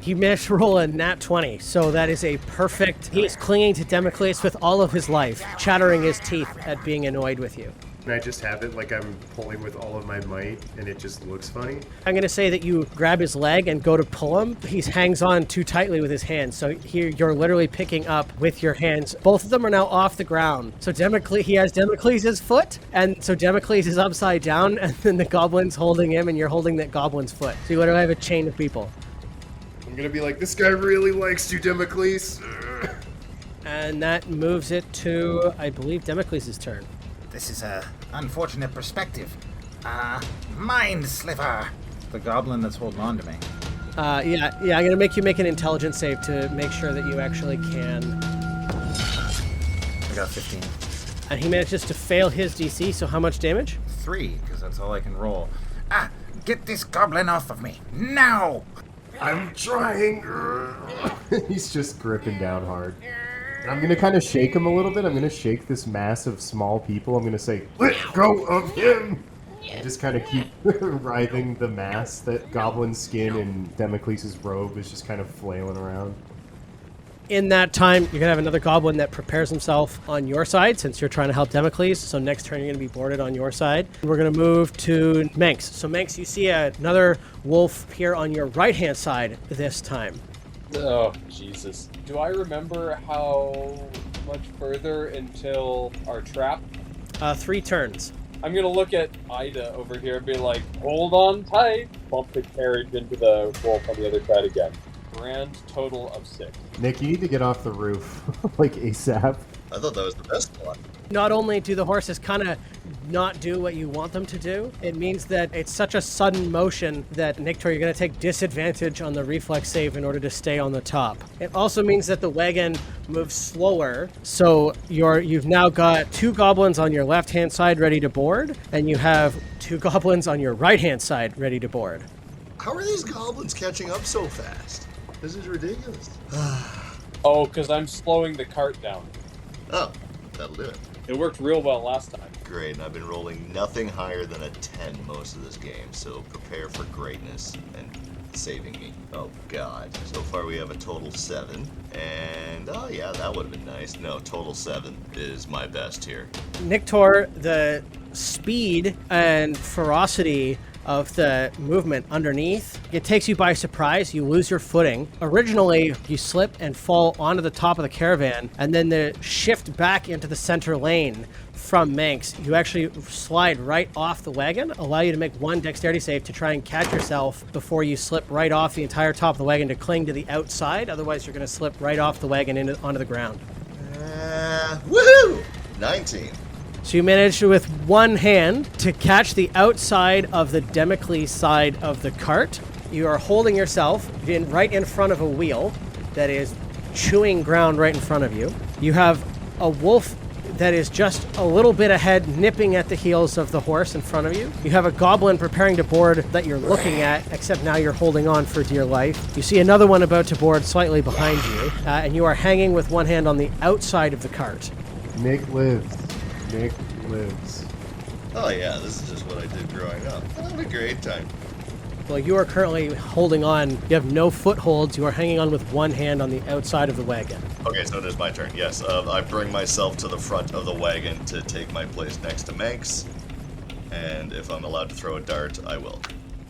He managed to roll a nat 20, so that is a perfect... He's clinging to Demeclees with all of his life, chattering his teeth at being annoyed with you. And I just have it like I'm pulling with all of my might, and it just looks funny. I'm going to say that you grab his leg and go to pull him. He hangs on too tightly with his hands, so here you're literally picking up with your hands. Both of them are now off the ground. So he has Demeclees' foot, and so Demeclees is upside down, and then the goblin's holding him, and you're holding that goblin's foot. So you literally have a chain of people. I'm going to be like, this guy really likes you, Demeclees. And that moves it to, I believe, Demeclees' turn. This is a unfortunate perspective. Mind sliver. The goblin that's holding on to me. Yeah, I'm gonna make you make an intelligence save to make sure that you actually can. I got 15. And he manages to fail his DC, so how much damage? 3, because that's all I can roll. Get this goblin off of me, now! I'm trying. He's just gripping down hard. I'm going to kind of shake him a little bit. I'm going to shake this mass of small people. I'm going to say, let go of him! And just kind of keep writhing the mass. That goblin skin and Demeclees' robe is just kind of flailing around. In that time, you're going to have another goblin that prepares himself on your side since you're trying to help Demeclees. So next turn, you're going to be boarded on your side. We're going to move to Manx. So Manx, you see another wolf here on your right-hand side this time. Oh, Jesus. Do I remember how much further until our trap? 3 turns. I'm going to look at Ida over here and be like, hold on tight. Bump the carriage into the wolf on the other side again. Grand total of 6. Nick, you need to get off the roof, like ASAP. I thought that was the best one. Not only do the horses kind of not do what you want them to do, it means that it's such a sudden motion that, Nictor, you're going to take disadvantage on the reflex save in order to stay on the top. It also means that the wagon moves slower, so you've now got 2 goblins on your left-hand side ready to board, and you have 2 goblins on your right-hand side ready to board. How are these goblins catching up so fast? This is ridiculous. Oh, because I'm slowing the cart down. Oh, that'll do it. It worked real well last time. Great, and I've been rolling nothing higher than a 10 most of this game, so prepare for greatness and saving me. Oh god. So far we have a total 7, and oh yeah, that would have been nice. No, total 7 is my best here. Nictor, the speed and ferocity of the movement underneath, it takes you by surprise. You lose your footing. Originally, you slip and fall onto the top of the caravan, and then the shift back into the center lane from Manx, you actually slide right off the wagon, allow you to make 1 dexterity save to try and catch yourself before you slip right off the entire top of the wagon to cling to the outside. Otherwise, you're going to slip right off the wagon onto the ground. Woohoo! 19. So you managed with 1 hand to catch the outside of the Demeclees side of the cart. You are holding yourself right in front of a wheel that is chewing ground right in front of you. You have a wolf that is just a little bit ahead, nipping at the heels of the horse in front of you. You have a goblin preparing to board that you're looking at, except now you're holding on for dear life. You see another one about to board slightly behind you, and you are hanging with 1 hand on the outside of the cart. Nick lives. Nick lives. Oh yeah, this is just what I did growing up. I had a great time. Well, you are currently holding on. You have no footholds. You are hanging on with 1 hand on the outside of the wagon. Okay, so it is my turn. Yes, I bring myself to the front of the wagon to take my place next to Manx, and if I'm allowed to throw a dart, I will.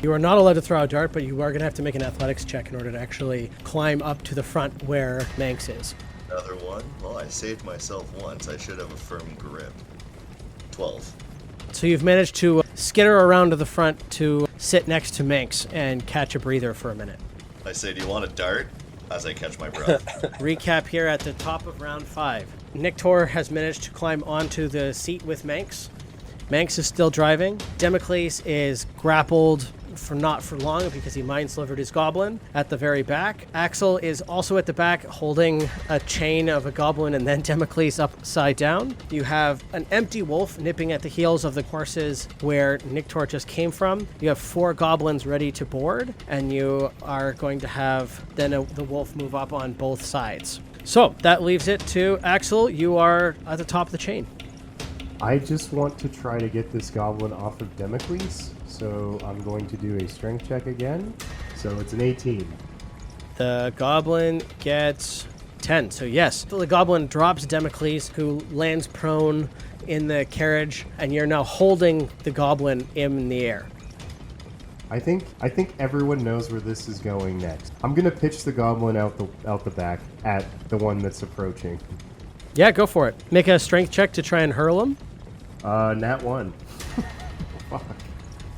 You are not allowed to throw a dart, but you are going to have to make an athletics check in order to actually climb up to the front where Manx is. Another one? Well, I saved myself once. I should have a firm grip. 12. So you've managed to skitter around to the front to sit next to Manx and catch a breather for a minute. I say, do you want a dart? As I catch my breath. Recap here at the top of round 5. Nictor has managed to climb onto the seat with Manx. Manx is still driving. Demeclees is grappled not for long because he mind-slivered his goblin at the very back. Axel is also at the back holding a chain of a goblin and then Demeclees upside down. You have an empty wolf nipping at the heels of the horses where Nictor just came from. You have 4 goblins ready to board, and you are going to have then the wolf move up on both sides. So that leaves it to Axel. You are at the top of the chain. I just want to try to get this goblin off of Demeclees, so I'm going to do a strength check again. So it's an 18. The goblin gets 10. So yes, the goblin drops Demeclees, who lands prone in the carriage, and you're now holding the goblin in the air. I think everyone knows where this is going next. I'm gonna pitch the goblin out the back at the one that's approaching. Yeah, go for it. Make a strength check to try and hurl him. Nat 1. Fuck.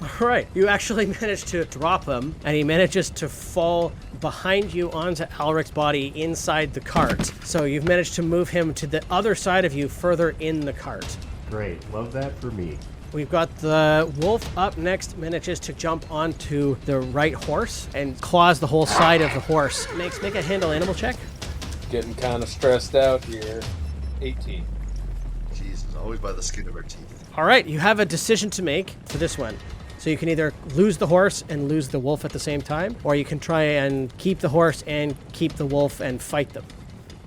All right, you actually managed to drop him, and he manages to fall behind you onto Alric's body inside the cart. So you've managed to move him to the other side of you, further in the cart. Great, love that for me. We've got the wolf up next, manages to jump onto the right horse and claws the whole side of the horse. Make a handle animal check. Getting kind of stressed out here. 18. Jesus, always by the skin of our teeth. All right, you have a decision to make for this one. So you can either lose the horse and lose the wolf at the same time, or you can try and keep the horse and keep the wolf and fight them.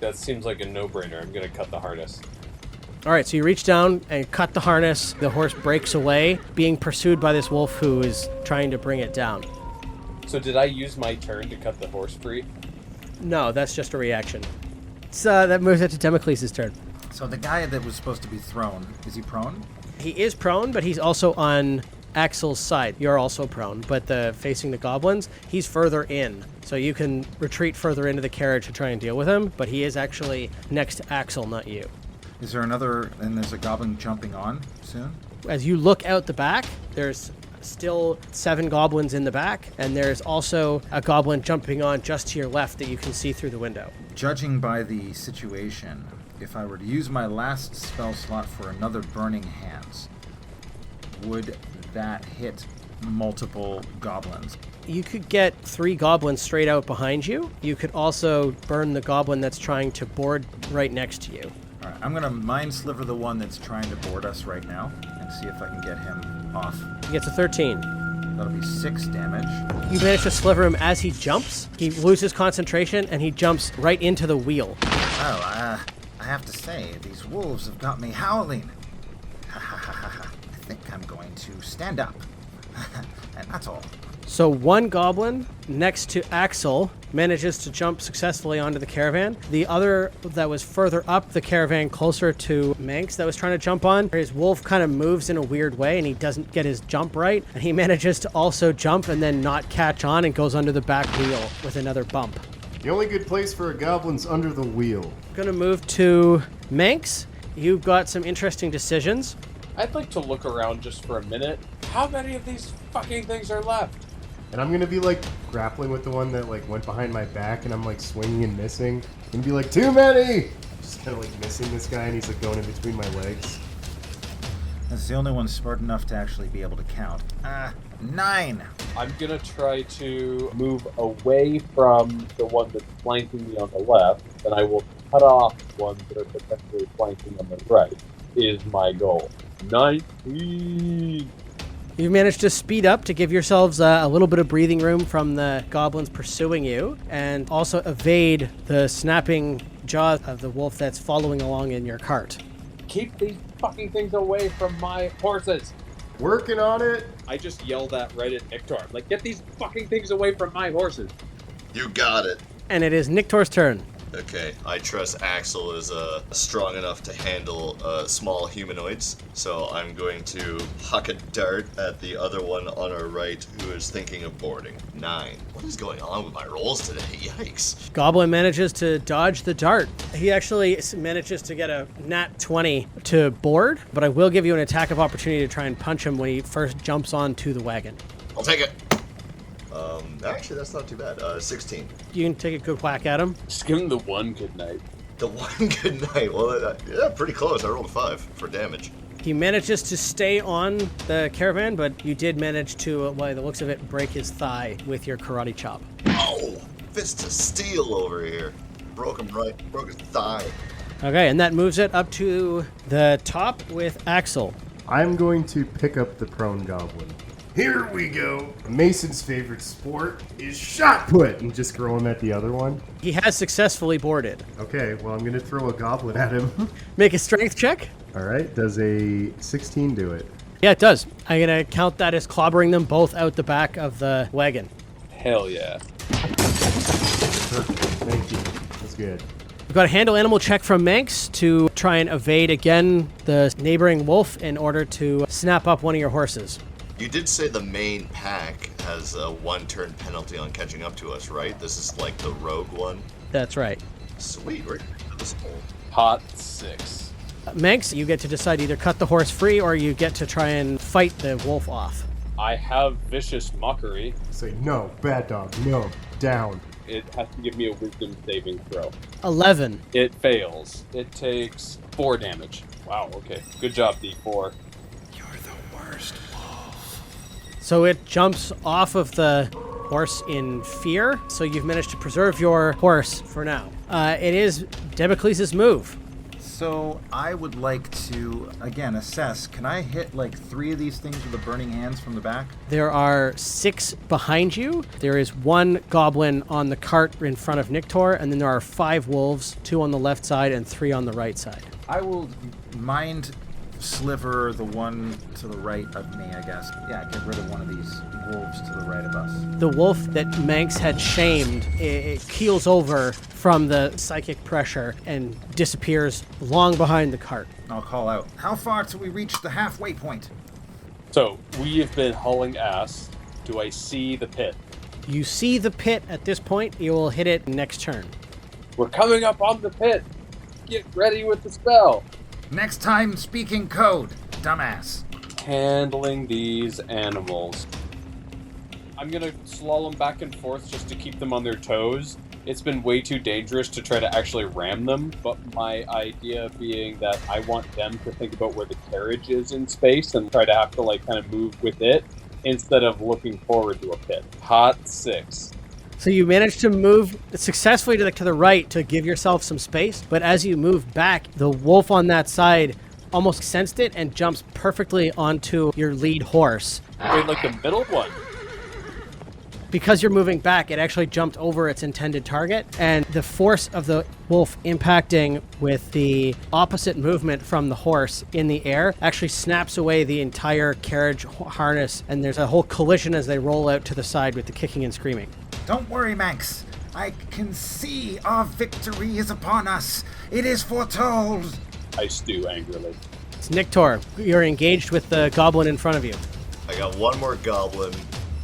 That seems like a no-brainer. I'm going to cut the harness. All right, so you reach down and cut the harness. The horse breaks away, being pursued by this wolf who is trying to bring it down. So did I use my turn to cut the horse free? No, that's just a reaction. So that moves it to Demeclees' turn. So the guy that was supposed to be thrown, is he prone? He is prone, but he's also on Axel's side. You're also prone, but facing the goblins, he's further in. So you can retreat further into the carriage to try and deal with him, but he is actually next to Axel, not you. Is there another, and there's a goblin jumping on soon? As you look out the back, there's still 7 goblins in the back, and there's also a goblin jumping on just to your left that you can see through the window. Judging by the situation, if I were to use my last spell slot for another Burning Hands, would that hit multiple goblins? You could get 3 goblins straight out behind you. You could also burn the goblin that's trying to board right next to you. All right, I'm going to Mind Sliver the one that's trying to board us right now and see if I can get him off. He gets a 13. That'll be 6 damage. You manage to sliver him as he jumps. He loses concentration, and he jumps right into the wheel. Oh, I have to say, these wolves have got me howling. I think I'm going to stand up. And that's all. So one goblin next to Axel manages to jump successfully onto the caravan. The other that was further up the caravan closer to Manx that was trying to jump on, his wolf kind of moves in a weird way and he doesn't get his jump right. And he manages to also jump and then not catch on and goes under the back wheel with another bump. The only good place for a goblin's under the wheel. Gonna move to Manx. You've got some interesting decisions. I'd like to look around just for a minute. How many of these fucking things are left? And I'm gonna be like grappling with the one that like went behind my back, and I'm like swinging and missing. I'm gonna be like, too many! Just kind of like missing this guy, and he's like going in between my legs. That's the only one smart enough to actually be able to count. 9! I'm gonna try to move away from the one that's flanking me on the left, and I will cut off the ones that are potentially flanking on the right, is my goal. 19! You've managed to speed up to give yourselves a little bit of breathing room from the goblins pursuing you, and also evade the snapping jaws of the wolf that's following along in your cart. Keep these fucking things away from my horses! Working on it! I just yelled that right at Nictor. Like, get these fucking things away from my horses! You got it. And it is Nictor's turn. Okay, I trust Axel is strong enough to handle small humanoids, so I'm going to huck a dart at the other one on our right who is thinking of boarding. 9. What is going on with my rolls today? Yikes. Goblin manages to dodge the dart. He actually manages to get a nat 20 to board, but I will give you an attack of opportunity to try and punch him when he first jumps onto the wagon. I'll take it. Actually, that's not too bad. 16. You can take a good whack at him. Just give him the one good night. The one good night. Well, yeah, pretty close. I rolled a 5 for damage. He manages to stay on the caravan, but you did manage to, by the looks of it, break his thigh with your karate chop. Oh, fist of steel over here. Broke him right. Broke his thigh. Okay, and that moves it up to the top with Axel. I'm going to pick up the prone goblin. Here we go. Mason's favorite sport is shot put, and just throw him at the other one. He has successfully boarded. Okay, well, I'm going to throw a goblin at him. Make a strength check. All right, does a 16 do it? Yeah, it does. I'm going to count that as clobbering them both out the back of the wagon. Hell yeah. Perfect. Thank you. That's good. We've got a handle animal check from Manx to try and evade again the neighboring wolf in order to snap up one of your horses. You did say the main pack has a 1-turn penalty on catching up to us, right? This is like the rogue one? That's right. Sweet. We're this hole. Hot 6. Manx, you get to decide either cut the horse free or you get to try and fight the wolf off. I have vicious mockery. Say, no, bad dog, no, down. It has to give me a wisdom saving throw. 11. It fails. It takes 4 damage. Wow, okay. Good job, D4. You're the worst. So it jumps off of the horse in fear, so you've managed to preserve your horse for now. It is Demeclees' move. So I would like to, again, assess. Can I hit like 3 of these things with the burning hands from the back? There are 6 behind you. There is 1 goblin on the cart in front of Nictor, and then there are 5 wolves, 2 on the left side and 3 on the right side. I will mind sliver, the one to the right of me, I guess. Yeah, get rid of one of these wolves to the right of us. The wolf that Manx had shamed, it keels over from the psychic pressure and disappears long behind the cart. I'll call out. How far till we reach the halfway point? So, we have been hauling ass. Do I see the pit? You see the pit at this point. You will hit it next turn. We're coming up on the pit. Get ready with the spell. Next time, speaking code, dumbass. Handling these animals. I'm gonna slalom back and forth just to keep them on their toes. It's been way too dangerous to try to actually ram them, but my idea being that I want them to think about where the carriage is in space and try to have to like kind of move with it instead of looking forward to a pit. Hot 6. So you managed to move successfully to the right to give yourself some space, but as you move back, the wolf on that side almost sensed it and jumps perfectly onto your lead horse. Wait, like the middle one? Because you're moving back, it actually jumped over its intended target, and the force of the wolf impacting with the opposite movement from the horse in the air actually snaps away the entire carriage harness, and there's a whole collision as they roll out to the side with the kicking and screaming. Don't worry, Manx. I can see our victory is upon us. It is foretold. I stew angrily. It's Niktor. You're engaged with the goblin in front of you. I got one more goblin.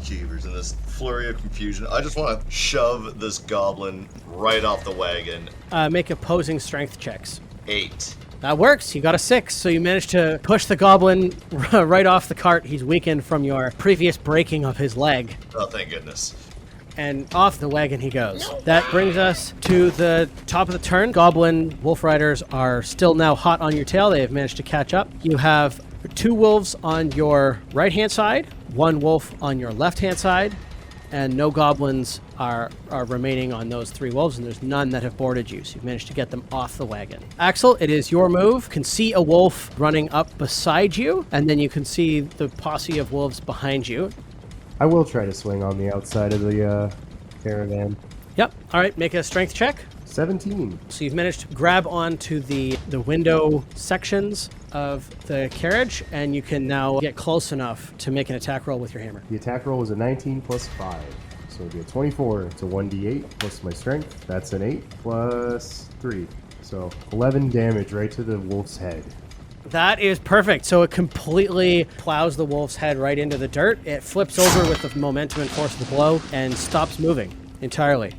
Jeevers, in this flurry of confusion, I just want to shove this goblin right off the wagon. Make opposing strength checks. 8. That works. You got a 6, so you managed to push the goblin right off the cart. He's weakened from your previous breaking of his leg. Oh, thank goodness. And off the wagon he goes. That brings us to the top of the turn. Goblin wolf riders are still now hot on your tail. They have managed to catch up. You have 2 wolves on your right-hand side, 1 wolf on your left-hand side, and no goblins are remaining on those 3 wolves, and there's none that have boarded you, so you've managed to get them off the wagon. Axel, it is your move. You can see a wolf running up beside you, and then you can see the posse of wolves behind you. I will try to swing on the outside of the caravan. Yep. All right, make a strength check. 17. So you've managed to grab onto the window sections of the carriage, and you can now get close enough to make an attack roll with your hammer. The attack roll was a 19 plus 5. So it'd be a 24. It's a 1d8 plus my strength. That's an 8 plus 3. So 11 damage right to the wolf's head. That is perfect. So it completely plows the wolf's head right into the dirt. It flips over with the momentum and force of the blow and stops moving entirely.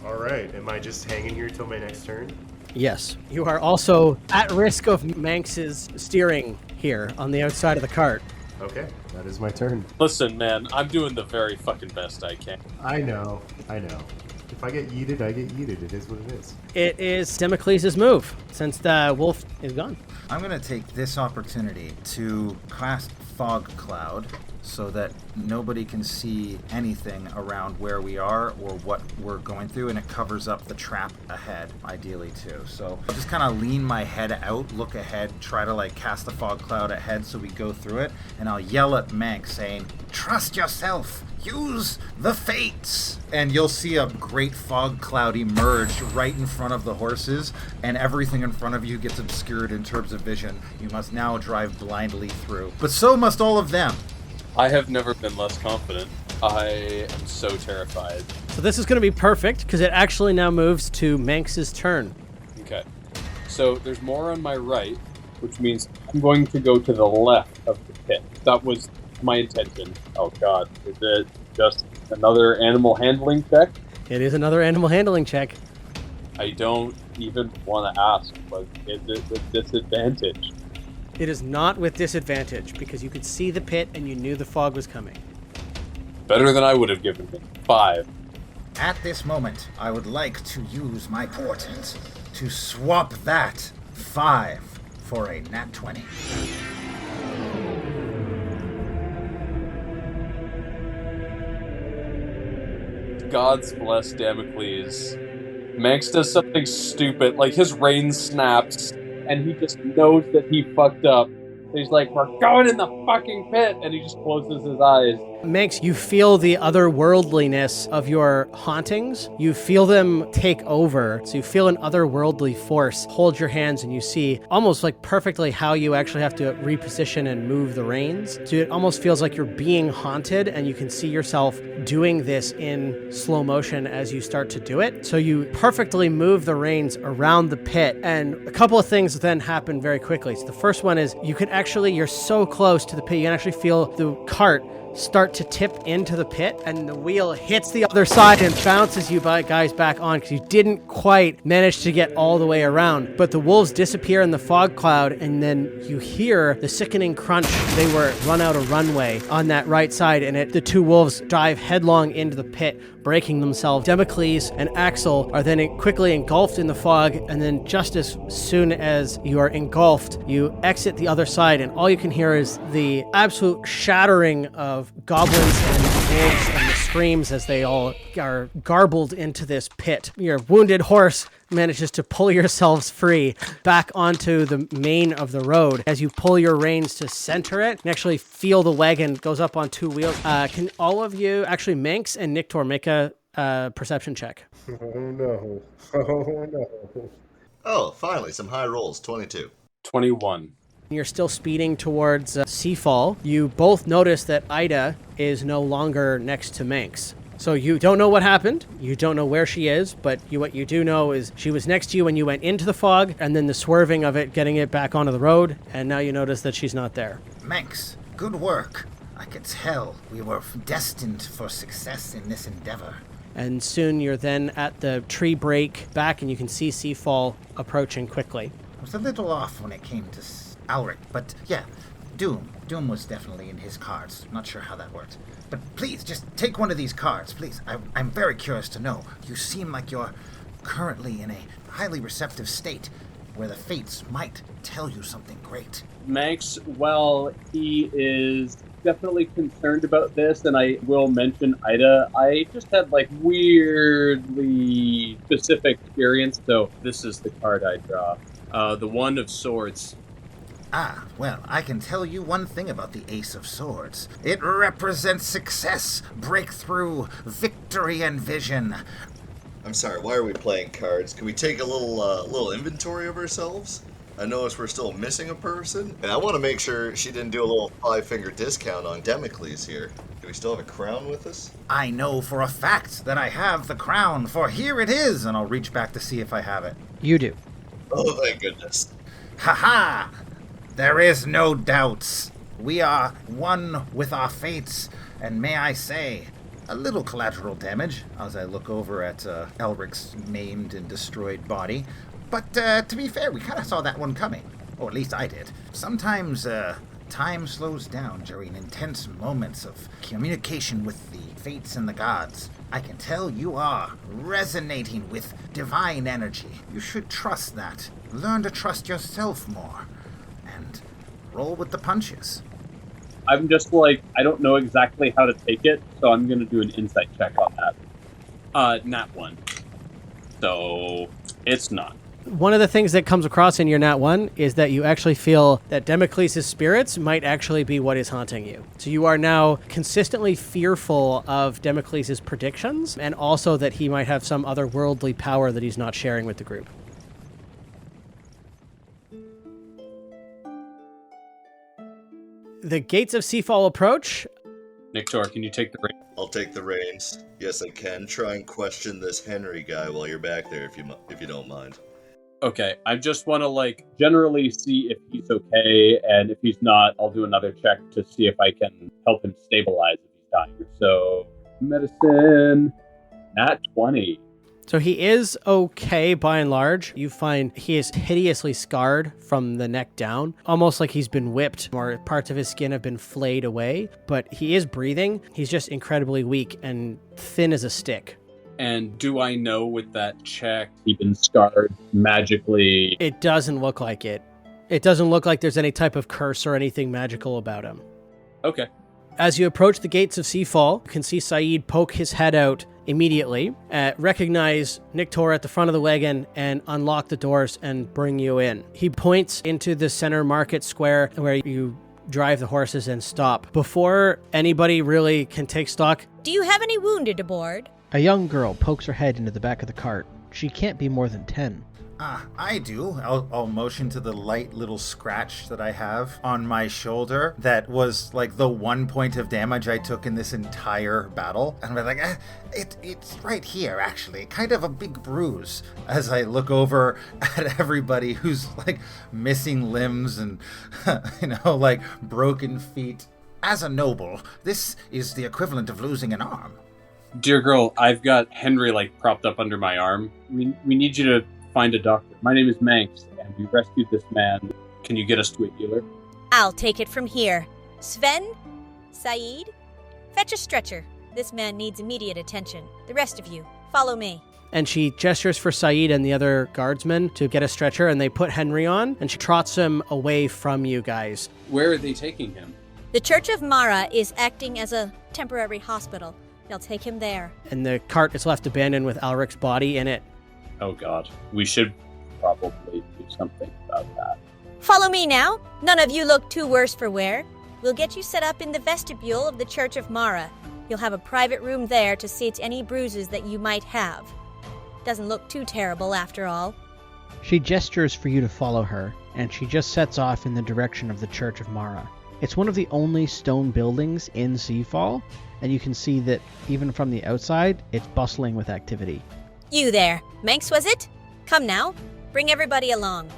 All right. Am I just hanging here till my next turn? Yes. You are also at risk of Manx's steering here on the outside of the cart. Okay. That is my turn. Listen, man, I'm doing the very fucking best I can. I know. If I get yeeted, I get yeeted. It is what it is. It is Demeclees' move, since the wolf is gone. I'm going to take this opportunity to cast Fog Cloud so that nobody can see anything around where we are or what we're going through, and it covers up the trap ahead, ideally, too. So I'll just kind of lean my head out, look ahead, try to, cast the Fog Cloud ahead so we go through it, and I'll yell at Manx saying, "Trust yourself! Use the fates!" And you'll see a great fog cloud emerge right in front of the horses, and everything in front of you gets obscured in terms of vision. You must now drive blindly through. But so must all of them. I have never been less confident. I am so terrified. So this is going to be perfect, because it actually now moves to Manx's turn. Okay. So there's more on my right, which means I'm going to go to the left of the pit. That was my intention. Oh god, is it just another animal handling check? It is another animal handling check. I don't even want to ask, but is it with disadvantage? It is not with disadvantage, because you could see the pit and you knew the fog was coming. Better than I would have given him. 5. At this moment, I would like to use my portent to swap that 5 for a nat 20. God's bless Demeclees. Manx does something stupid, like his rein snaps, and he just knows that he fucked up He's like, we're going in the fucking pit, and he just closes his eyes. Manx, you feel the otherworldliness of your hauntings. You feel them take over. So you feel an otherworldly force hold your hands, and you see almost like perfectly how you actually have to reposition and move the reins. So it almost feels like you're being haunted, and you can see yourself doing this in slow motion as you start to do it. So you perfectly move the reins around the pit, and a couple of things then happen very quickly. So the first one is you're so close to the pit, you can actually feel the cart start to tip into the pit, and the wheel hits the other side and bounces you guys back on because you didn't quite manage to get all the way around. But the wolves disappear in the fog cloud, and then you hear the sickening crunch. They were run out of runway on that right side, and the two wolves dive headlong into the pit, breaking themselves. Demeclees and Axel are then quickly engulfed in the fog, and then just as soon as you are engulfed, you exit the other side, and all you can hear is the absolute shattering of goblins and wolves and the screams as they all are garbled into this pit. Your wounded horse manages to pull yourselves free back onto the main of the road. As you pull your reins to center it, and actually feel the wagon goes up on two wheels. Can all of you, actually Manx and Nictor, make a perception check? Oh no. Oh no. Oh, finally, some high rolls. 22. 21. You're still speeding towards Seafall. You both notice that Ida is no longer next to Manx. So you don't know what happened. You don't know where she is, but what you do know is she was next to you when you went into the fog, and then the swerving of it, getting it back onto the road, and now you notice that she's not there. Manx, good work. I could tell we were destined for success in this endeavor. And soon you're then at the tree break back, and you can see Seafall approaching quickly. I was a little off when it came to Alric, but yeah, Doom. Doom was definitely in his cards. Not sure how that worked. But please, just take one of these cards, please. I'm very curious to know. You seem like you're currently in a highly receptive state where the fates might tell you something great. Manx, well, he is definitely concerned about this, and I will mention Ida. I just had weirdly specific experience, so this is the card I draw. The One of Swords. Ah, well, I can tell you one thing about the Ace of Swords. It represents success, breakthrough, victory, and vision. I'm sorry, why are we playing cards? Can we take a little inventory of ourselves? I notice we're still missing a person, and I want to make sure she didn't do a little 5-finger discount on Demeclees here. Do we still have a crown with us? I know for a fact that I have the crown, for here it is, and I'll reach back to see if I have it. You do. Oh, thank goodness. Ha-ha! There is no doubts. We are one with our fates, and may I say, a little collateral damage as I look over at Elric's maimed and destroyed body. But to be fair, we kind of saw that one coming. Or at least I did. Sometimes time slows down during intense moments of communication with the fates and the gods. I can tell you are resonating with divine energy. You should trust that. Learn to trust yourself more. And roll with the punches. I'm just I don't know exactly how to take it, so I'm going to do an insight check on that. Nat 1. So, it's not. One of the things that comes across in your Nat 1 is that you actually feel that Demeclees' spirits might actually be what is haunting you. So you are now consistently fearful of Demeclees' predictions, and also that he might have some otherworldly power that he's not sharing with the group. The gates of Seafall approach. Nictor, can you take the reins? I'll take the reins. Yes, I can. Try and question this Henry guy while you're back there, if you don't mind. Okay, I just want to generally see if he's okay, and if he's not, I'll do another check to see if I can help him stabilize if he's dying. So, medicine, nat 20. So he is okay by and large. You find he is hideously scarred from the neck down, almost like he's been whipped, or parts of his skin have been flayed away, but he is breathing. He's just incredibly weak and thin as a stick. And do I know with that check he's been scarred magically? It doesn't look like it. It doesn't look like there's any type of curse or anything magical about him. Okay. As you approach the gates of Seafall, you can see Saeed poke his head out immediately, recognize Nick Tor at the front of the wagon and unlock the doors and bring you in. He points into the center market square where you drive the horses and stop. Before anybody really can take stock, do you have any wounded aboard? A young girl pokes her head into the back of the cart. She can't be more than 10. I do. I'll motion to the light little scratch that I have on my shoulder that was like the 1 point of damage I took in this entire battle. And I'm like, it's right here, actually. Kind of a big bruise as I look over at everybody who's like missing limbs and, like broken feet. As a noble, this is the equivalent of losing an arm. Dear girl, I've got Henry propped up under my arm. We need you to find a doctor. My name is Manx, and we rescued this man. Can you get us to a healer? I'll take it from here. Sven? Saeed? Fetch a stretcher. This man needs immediate attention. The rest of you, follow me. And she gestures for Saeed and the other guardsmen to get a stretcher, and they put Henry on, and she trots him away from you guys. Where are they taking him? The Church of Mara is acting as a temporary hospital. They'll take him there. And the cart is left abandoned with Alric's body in it. Oh God, we should probably do something about that. Follow me now. None of you look too worse for wear. We'll get you set up in the vestibule of the Church of Mara. You'll have a private room there to seat any bruises that you might have. Doesn't look too terrible after all. She gestures for you to follow her, and she just sets off in the direction of the Church of Mara. It's one of the only stone buildings in Seafall, and you can see that even from the outside, it's bustling with activity. You there. Manx, was it? Come now. Bring everybody along.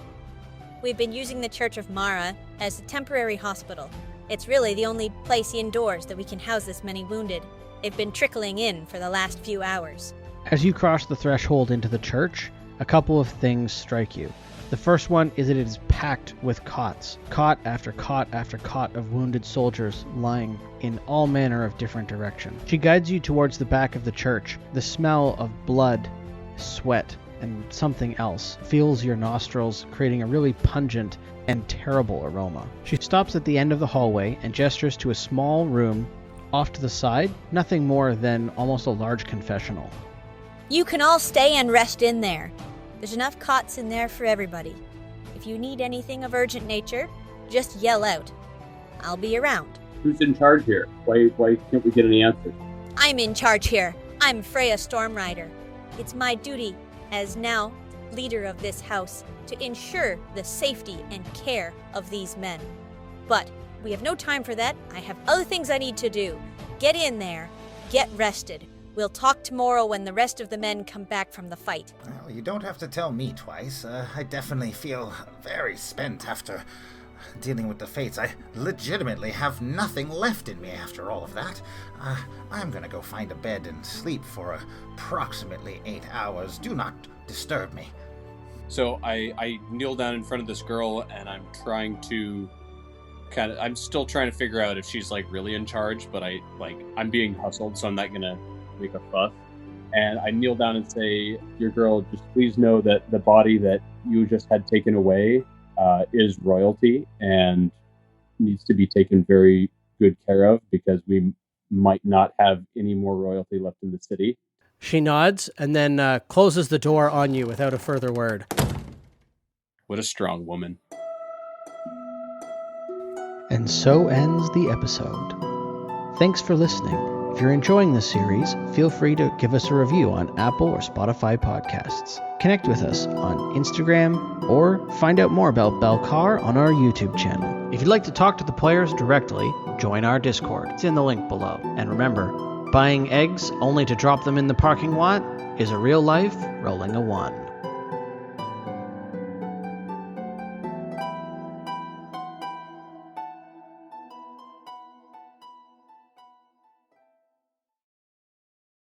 We've been using the Church of Mara as a temporary hospital. It's really the only place indoors that we can house this many wounded. They've been trickling in for the last few hours. As you cross the threshold into the church, a couple of things strike you. The first one is that it is packed with cots. Cot after cot after cot of wounded soldiers lying in all manner of different directions. She guides you towards the back of the church. The smell of blood, sweat, and something else fills your nostrils, creating a really pungent and terrible aroma. She stops at the end of the hallway and gestures to a small room off to the side, nothing more than almost a large confessional. You can all stay and rest in there. There's enough cots in there for everybody. If you need anything of urgent nature, just yell out. I'll be around. Who's in charge here? Why can't we get any answers? I'm in charge here. I'm Freya Stormrider. It's my duty, as now leader of this house, to ensure the safety and care of these men. But we have no time for that. I have other things I need to do. Get in there. Get rested. We'll talk tomorrow when the rest of the men come back from the fight. Well, you don't have to tell me twice. I definitely feel very spent after dealing with the fates. I legitimately have nothing left in me after all of that. I'm gonna go find a bed and sleep for approximately 8 hours. Do not disturb me. So I kneel down in front of this girl, and I'm trying to I'm still trying to figure out if she's really in charge, but I'm being hustled, so I'm not gonna make a fuss. And I kneel down and say, "Dear girl, just please know that the body that you just had taken away is royalty and needs to be taken very good care of, because we might not have any more royalty left in the city." She nods and then closes the door on you without a further word. What a strong woman. And so ends the episode. Thanks for listening. If you're enjoying this series, feel free to give us a review on Apple or Spotify podcasts. Connect with us on Instagram or find out more about Belcar on our YouTube channel. If you'd like to talk to the players directly, join our Discord. It's in the link below. And remember, buying eggs only to drop them in the parking lot is a real life rolling a 1.